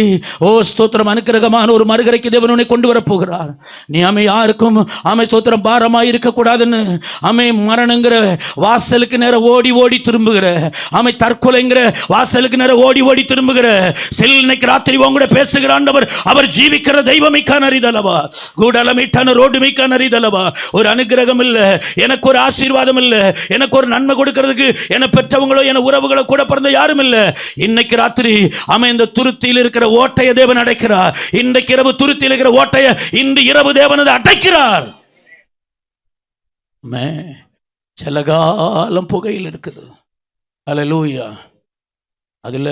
S1: ஸ்தோத்திரம் அனுக்கிரகமான ஒரு மறுகரைக்கு தேவன் உன்னை கொண்டு வரப்போகிறார். நீ யாருக்கும் ஸ்தோத்திரம் பாரமாய் இருக்கக்கூடாதுன்னு மரணங்கிற வாசலுக்கு நேரம் ஓடி ஓடி திரும்புகிற, தற்கொலைங்கிற வாசலுக்கு நேரம் ஓடி ஓடி திரும்புகிற இன்னைக்கு ராத்திரி உங்க பேசுகிற ஆண்டவர், அவர் ஜீவிக்கிற தெய்வமிக்கான அறிதலவா, கூடலமிட்டான ரோடு மிக்கான அறிதலவா. ஒரு அனுகிரகம் இல்லை, எனக்கு ஒரு ஆசீர்வாதம் இல்லை, எனக்கு ஒரு நன்மை கொடுக்கிறதுக்கு என பெற்றவங்களோ என உறவுகளோ கூட பிறந்த யாரும் இல்லை. இன்னைக்கு ராத்திரி இந்த துருத்தியில் இருக்கிற ஓட்டைய தேவன் அடைக்கிறார். இன்றைக்கு இரவு துருத்தியில் இருக்கிற ஓட்டைய இன்று இரவு தேவன் அடைக்கிறார். சில காலம் புகையில் இருக்குது. அல்லேலூயா. அதுல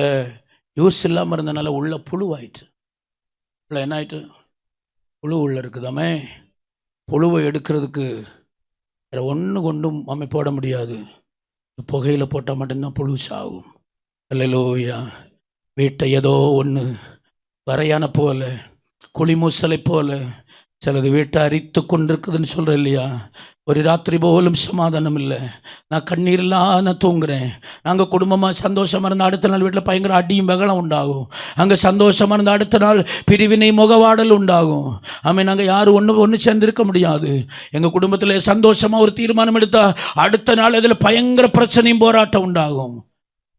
S1: யூஸ் இல்லாம இருந்தனால உள்ள புழுவாயிற்று. என்ன ஆயிட்டு? புழு உள்ள இருக்குதாமே. புழுவை எடுக்கிறதுக்கு வேற ஒன்று கொண்டும் போட முடியாது. புகையில் போட்டால் மட்டும்தான் புழு சாகும். அல்லேலூயா. வீட்டை ஏதோ ஒன்று வரையான போல, குளிமூசலை போல, சிலது வீட்டை அரித்து கொண்டிருக்குதுன்னு சொல்கிறேன் இல்லையா? ஒரு ராத்திரி போலும் சமாதானம் இல்லை. நான் கண்ணீரெல்லாம் நான் தூங்குறேன். நாங்கள் குடும்பமாக சந்தோஷமாக இருந்த அடுத்த நாள் வீட்டில் பயங்கர அடியும் வெகலம் உண்டாகும். அங்கே சந்தோஷமாக இருந்த அடுத்த நாள் பிரிவினை முகவாடல் உண்டாகும். நாங்கள் யாரும் ஒன்று சேர்ந்திருக்க முடியாது. எங்கள் குடும்பத்தில் சந்தோஷமாக ஒரு தீர்மானம் எடுத்தால் அடுத்த நாள் அதில் பயங்கர பிரச்சனையும் போராட்டம் உண்டாகும்.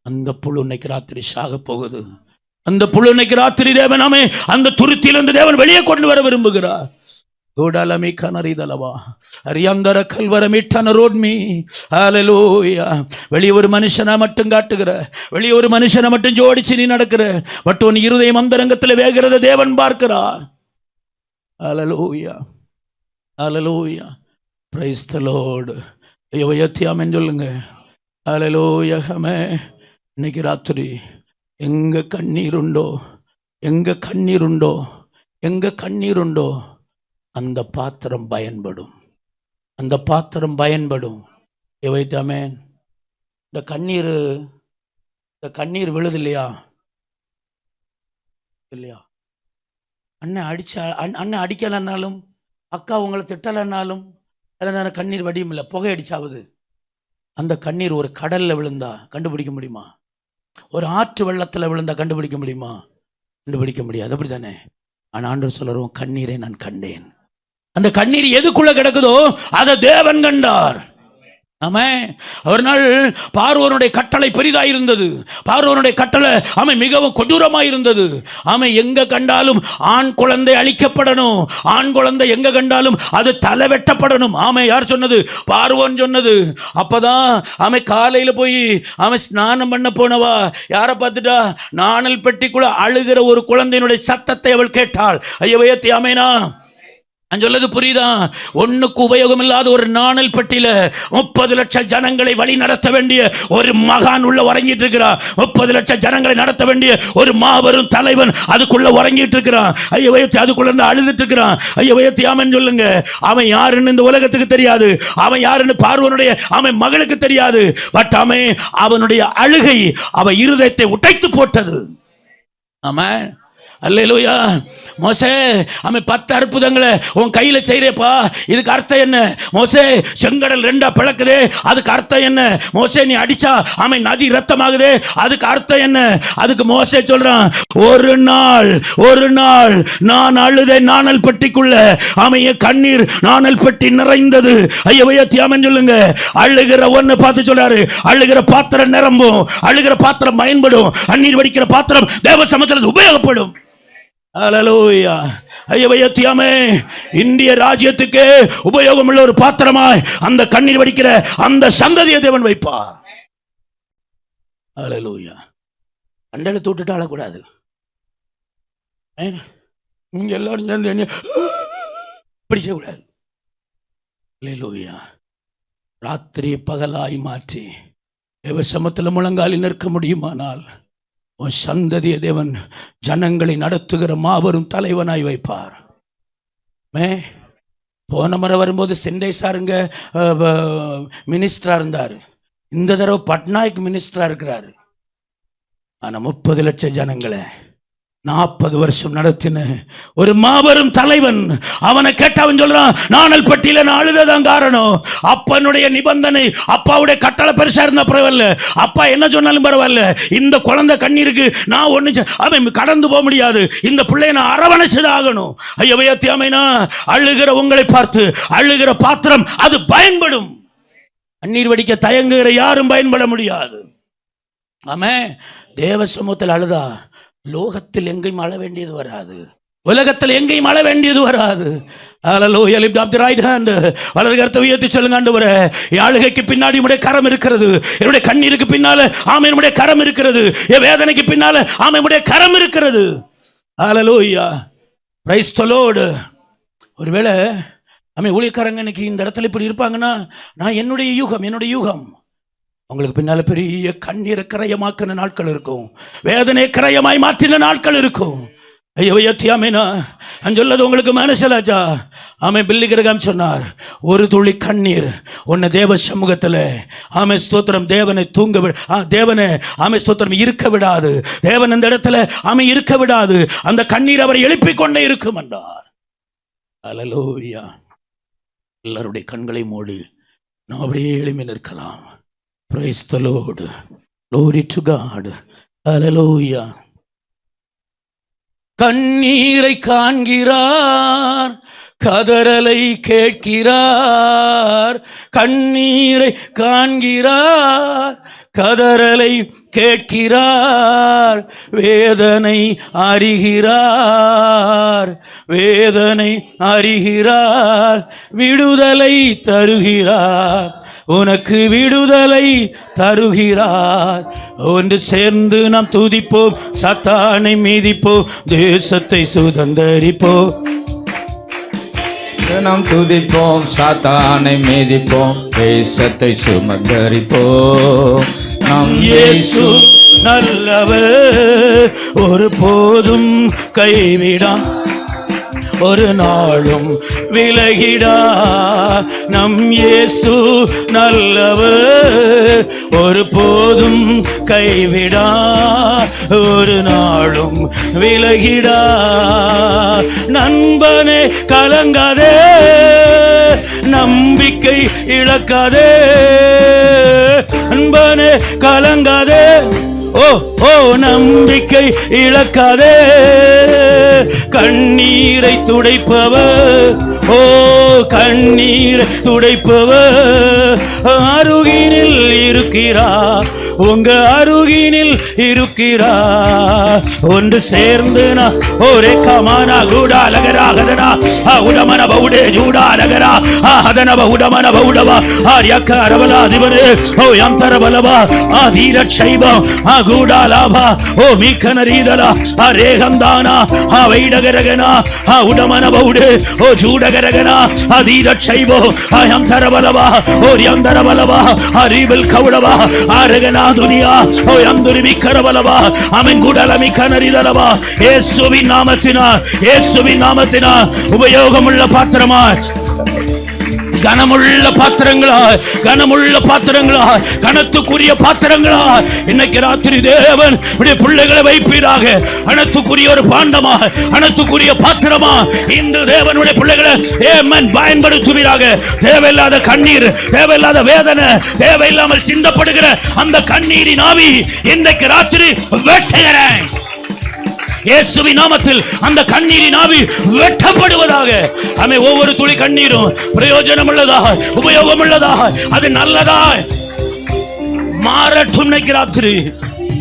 S1: அந்த புழு இன்னைக்கு ராத்திரி சாக போகுது. அந்த புழு இன்னைக்கு ராத்திரி தேவனாமே அந்த துருத்தியிலிருந்து தேவன் வெளியே கொண்டு வர விரும்புகிறார். வெளியே ஒரு மனுஷனை மட்டும் காட்டுகிற, வெளியே ஒரு மனுஷனை மட்டும் ஜோடிச்சு நீ நடக்கிற, பட் உன் இருதயம் அந்தரங்கத்தில் வேகிறத தேவன் பார்க்கிறார். ஹல்லேலூயா, ஹல்லேலூயா, பிரைஸ் தி லார்ட். ஆமென் சொல்லுங்க. ஹல்லேலூயா. இன்னைக்கு ராத்திரி எங்க கண்ணீர் உண்டோ, எங்க கண்ணீர் உண்டோ, எங்க கண்ணீர் உண்டோ அந்த பாத்திரம் பயன்படும், அந்த பாத்திரம் பயன்படும். ஆமென். இந்த கண்ணீர் விழுது இல்லையா? இல்லையா? அண்ணன் அடிக்கலைன்னாலும், அக்கா உங்களை திட்டலைன்னாலும் அதில் கண்ணீர் வடியும் இல்லை, புகை அடிச்சாவது. அந்த கண்ணீர் ஒரு கடல்ல விழுந்தா கண்டுபிடிக்க முடியுமா? ஒரு ஆற்று வெள்ளத்தில் விழுந்தா கண்டுபிடிக்க முடியுமா? கண்டுபிடிக்க முடியாது. அப்படி தானே? ஆனால் ஆண்டவர் சொல்லுறோம், கண்ணீரை நான் கண்டேன். அந்த கண்ணீர் எதுக்குள்ள கிடக்குதோ அதை தேவன் கண்டார். ஆமென். ஒரு நாள் பார்வோனுடைய கட்டளை பெரிதாயிருந்தது. பார்வோனுடைய கட்டளை மிகவும் கொடூரமாயிருந்தது. எங்க கண்டாலும் ஆண் குழந்தை அழிக்கப்படணும், ஆண் குழந்தை எங்க கண்டாலும் அது தலை வெட்டப்படணும். யார் சொன்னது? பார்வோன் சொன்னது. அப்பதான் காலையில போய் ஸ்நானம் பண்ண போனவா யாரை பார்த்துட்டா? நாணல் பெட்டிக்குள்ள அழுகிற ஒரு குழந்தையினுடைய சத்தத்தை அவள் கேட்டாள். ஐயோ, ஆமேனா? நான் சொல்லது புரியுதா? ஒண்ணுக்கு உபயோகம் இல்லாத ஒரு நாணல் பெட்டியில 30 லட்சம் ஜனங்களை வழி நடத்த வேண்டிய ஒரு மகான் உள்ள உறங்கிட்டு இருக்கிறான். 30 லட்சம் ஜனங்களை நடத்த வேண்டிய ஒரு மாபெரும் தலைவன் அதுக்குள்ள உறங்கிட்டு இருக்கிறான். ஐயோ, அதுக்குள்ள இருந்து அழுதுட்டு இருக்கிறான். ஐயோ, ஆமென் சொல்லுங்க. அவன் யாருன்னு இந்த உலகத்துக்கு தெரியாது, அவன் யாருன்னு பார்வோனுடைய மகளுக்கு தெரியாது. பட் அவனுடைய அழுகை அவன் இருதயத்தை உடைத்து போட்டது. ஆமென். அல்லேலூயா. மோசே 10 அற்புதங்களை உன் கையில செய்யறேப்பா, இதுக்கு அர்த்தம் என்ன? மோசே, செங்கடல் 2 பிளக்குதே, அதுக்கு அர்த்தம் என்ன? மோசே, நீ அடிச்சா நதி ரத்தமாகுதே, அதுக்கு அர்த்தம் என்ன? அதுக்கு மோசே சொல்றான், ஒரு நாள் நான் அழுத நாணல் பெட்டிக்குள்ள என் கண்ணீர் நாணல் பெட்டி நிறைந்தது. ஐயோ, தியாமன் சொல்லுங்க. அழுகிற ஒன்னு பார்த்து சொல்றாரு, அழுகிற பாத்திரம் நிரம்பும், அழுகிற பாத்திரம் பயன்படும், அண்ணீர் வடிக்கிற பாத்திரம் தேவ சமூகத்தில் உபயோகப்படும். ஹல்லேலூயா. ஐயோ, தியாமே இந்திய ராஜ்யத்துக்கு உபயோகம் உள்ள ஒரு பாத்திரமாய் அந்த கண்ணீர் வடிக்கிற அந்த சந்ததியை தேவன் வைப்பார். ஹல்லேலூயா. அண்டல தூட்டுட்டு அழக்கூடாது. நீங்க எல்லாரும் சேர்ந்து இப்படி செய்யக்கூடாது. ஹல்லேலூயா. ராத்திரி பகலாய் மாற்றி தேவ சமூகத்தில் முழங்காலில் நிற்க முடியுமானால் உன் சந்ததிய தேவன் ஜனங்களை நடத்துகிற மாபெரும் தலைவனாய் வைப்பார். போன முறை வரும்போது சென்டை சாருங்க மினிஸ்டரா இருந்தாரு. இந்த தடவை பட்நாயக் மினிஸ்டரா இருக்கிறாரு. ஆனா 30 லட்சம் ஜனங்களை 40 வருஷம் நடத்தின ஒரு மாபெரும் தலைவன். அவனை கேட்டவன் சொல்றான், நாணல் பட்டியல நான் அழுததான் காரணம். அப்பனுடைய நிபந்தனை, அப்பாவுடைய கட்டளை பெருசா இருந்த பரவாயில்ல, அப்பா என்ன சொன்னாலும் பரவாயில்ல, இந்த குழந்தை கண்ணீருக்கு நான் ஒண்ணு கடந்து போக முடியாது, இந்த பிள்ளைய நான் அரவணைச்சுதான் ஆகணும். ஐயோ, தியாமைனா அழுகிற உங்களை பார்த்து அழுகிற பாத்திரம் அது பயன்படும். கண்ணீர் வடிக்க தயங்குகிற யாரும் பயன்பட முடியாது. தேவ சமூகத்தில் அழுதா லோகத்தில் எங்கேயும் அழ வேண்டியது வராது, உலகத்தில் எங்கேயும் அழ வேண்டியது வராது. ஹல்லேலூயா. Lift up the right hand. வலது கரத்தை உயர்த்தி சொல்லுங்க, ஆண்டவரே, என் அழுகைக்கு பின்னாடி உம்முடைய கரம் இருக்கிறது, என்னுடைய கண்ணீருக்கு பின்னால என்னுடைய கரம் இருக்கிறது, என் வேதனைக்கு பின்னால உம்முடைய கரம் இருக்கிறது. ஹல்லேலூயா. Praise the Lord. ஒருவேளை ஊழியக்காரங்க இன்னைக்கு இந்த இடத்துல இப்படி இருப்பாங்கன்னா, நான் என்னுடைய யூகம் உங்களுக்கு பின்னால பெரிய கண்ணீரை கரையமாக்கின நாட்கள் இருக்கும், வேதனை கரையமாய் மாற்றின நாட்கள் இருக்கும். ஐயோ, தியாமேனா சொல்லது உங்களுக்கு மனசிலாச்சா? பில்லி கிரகம் சொன்னார், ஒரு துளி கண்ணீர் உன்னை தேவ சமூகத்தில் ஸ்தோத்திரம் தேவனை தேவனை ஸ்தோத்திரம் இருக்க விடாது, தேவன் அந்த இடத்துல இருக்க விடாது, அந்த கண்ணீர் அவரை எழுப்பிக் கொண்டே இருக்கும் என்றார். அல்லேலூயா. எல்லாருடைய கண்களை மூடி நாம் அப்படியே எளிமை நிற்கலாம். Praise the Lord. Glory to God. Hallelujah. கண்ணீரை காண்கிறார், கதறலை கேட்கிறார். கண்ணீரை காண்கிறார், கதறலை கேட்கிறார். வேதனை அறிகிறார், வேதனை அறிகிறார். விடுதலை தருகிறார், உனக்கு விடுதலை தருகிறார். ஒன்று சேர்ந்து நாம் துதிப்போம், சாத்தானை மீதிப்போம், தேசத்தை சுதந்தரிப்போம்.
S2: நாம் துதிப்போம், சாத்தானை மீதிப்போம், தேசத்தை சுமந்தரிப்போம். நம்
S1: இயேசு நல்லவர், ஒரு போதும் கைவிடாம், ஒரு நாளும் விலகிடா. நம் இயேசு நல்லவர், ஒரு போதும் கைவிடா, ஒரு நாளும் விலகிடா. நண்பனே கலங்காதே, நம்பிக்கை இழக்காதே. நண்பனே கலங்காதே, ஓ ஓ நம்பிக்கை இழக்காதே. கண்ணீரை துடைப்பவர், ஓ கண்ணீரை துடைப்பவர் அருகினில் இருக்கிறார், உங்க அருகினில் இருக்கிறார். ஒன்று சேர்ந்து நான் ஒரே கமானா கூடா லகராகதனா உடமன பவுடே ஜூடா லகரா ஆஹதன பவுடமன பவுடவா ஆரியக்கரவலா திவனே ஓ யந்தரவலவா ஆதீர சைவம் ஆகூடா லாபா ஓ மீக்கனரீதலா அரேகந்தானா வைடகரகனா உடமன பவுடே ஓ ஜூடகரகனா ஆதீர சைவோ ஆயந்தரவலவா ஓ யந்தரவலவா அறிவில் கவுடவா ஆரகனா துனியா ஓ யந்துரிவி கரவலவா ஆமென் குடலமி கனரிதலவா. இயேசுவின் நாமத்தினால், இயேசுவின் நாமத்தினால் உபயோகமுள்ள பாத்திரமா, கனமுள்ள பாத்திரங்களா, கனமுள்ள பாத்திரங்களா, கனத்துக்குரிய பாத்திரங்களா இன்னைக்கு ராத்திரி தேவன் பிள்ளைகளை வைப்பீராக. கனத்துக்குரிய ஒரு பாண்டமா, கனத்துக்குரிய பாத்திரமா இன்று தேவனுடைய பிள்ளைகளை ஏமன் பயன்படுத்துவீராக. தேவையில்லாத கண்ணீர், தேவையில்லாத வேதனை, தேவையில்லாமல் சிந்தப்படுகிற அந்த கண்ணீரின் ஆவி இன்றைக்கு ராத்திரி வெட்டுகிறேன். இயேசுவின் நாமத்தில் அந்த கண்ணீரின் ஆவி வெட்டப்படுவதாக. ஆமே, ஒவ்வொரு துளி கண்ணீரும் பிரயோஜனம் உள்ளதாக, உபயோகம் உள்ளதாக, அது நல்லதாக மாறட்டும். ராத்திரி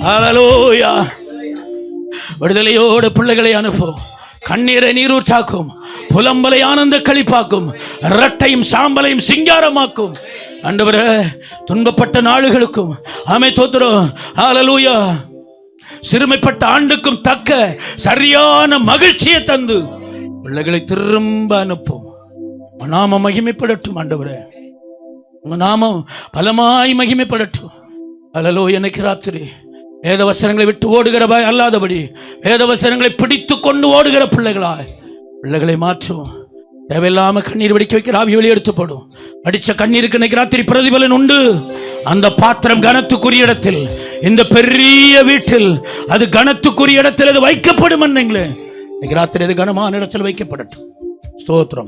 S1: ஹல்லேலூயா. விடுதலையோடு பிள்ளைகளை அனுப்பும், கண்ணீரை நீரூற்றாக்கும், புலம்பலை ஆனந்த களிப்பாக்கும், இரட்டையும் சாம்பலையும் சிங்காரமாக்கும். ஆண்டவரே, துன்பப்பட்ட நாளுகளுக்கும் ஆமே தோத்திரம். ஹல்லேலூயா. சிறுமைப்பட்ட ஆண்டுக்கும் தக்க சரியான மகிழ்ச்சியை தந்து பிள்ளைகளை திரும்ப அனுப்பும். நாம மகிமைப்படட்டும் ஆண்டவரே, உங்க நாமம் பலமாய் மகிமைப்படட்டும். ஹல்லேலூயா. எனக்கு ராத்திரி வேத வசனங்களை விட்டு ஓடுகிறவா அல்லாதபடி வேத வசனங்களை பிடித்து கொண்டு ஓடுகிற பிள்ளைகளை மாற்றுவோம். தேவையில்லாம கண்ணீர் வெடிக்க வைக்கிற ஆவி வெளியே எடுத்துப்படும். அடிச்ச கண்ணீருக்கு இன்னைக்கு ராத்திரி பிரதிபலன் உண்டு. அந்த பாத்திரம் கனத்துக்குரிய இடத்தில், இந்த பெரிய வீட்டில் அது கனத்துக்குரிய இடத்தில் அது வைக்கப்படும். இன்னைக்கு ராத்திரி அது கனமான இடத்தில் வைக்கப்படட்டும். ஸ்தோத்திரம்.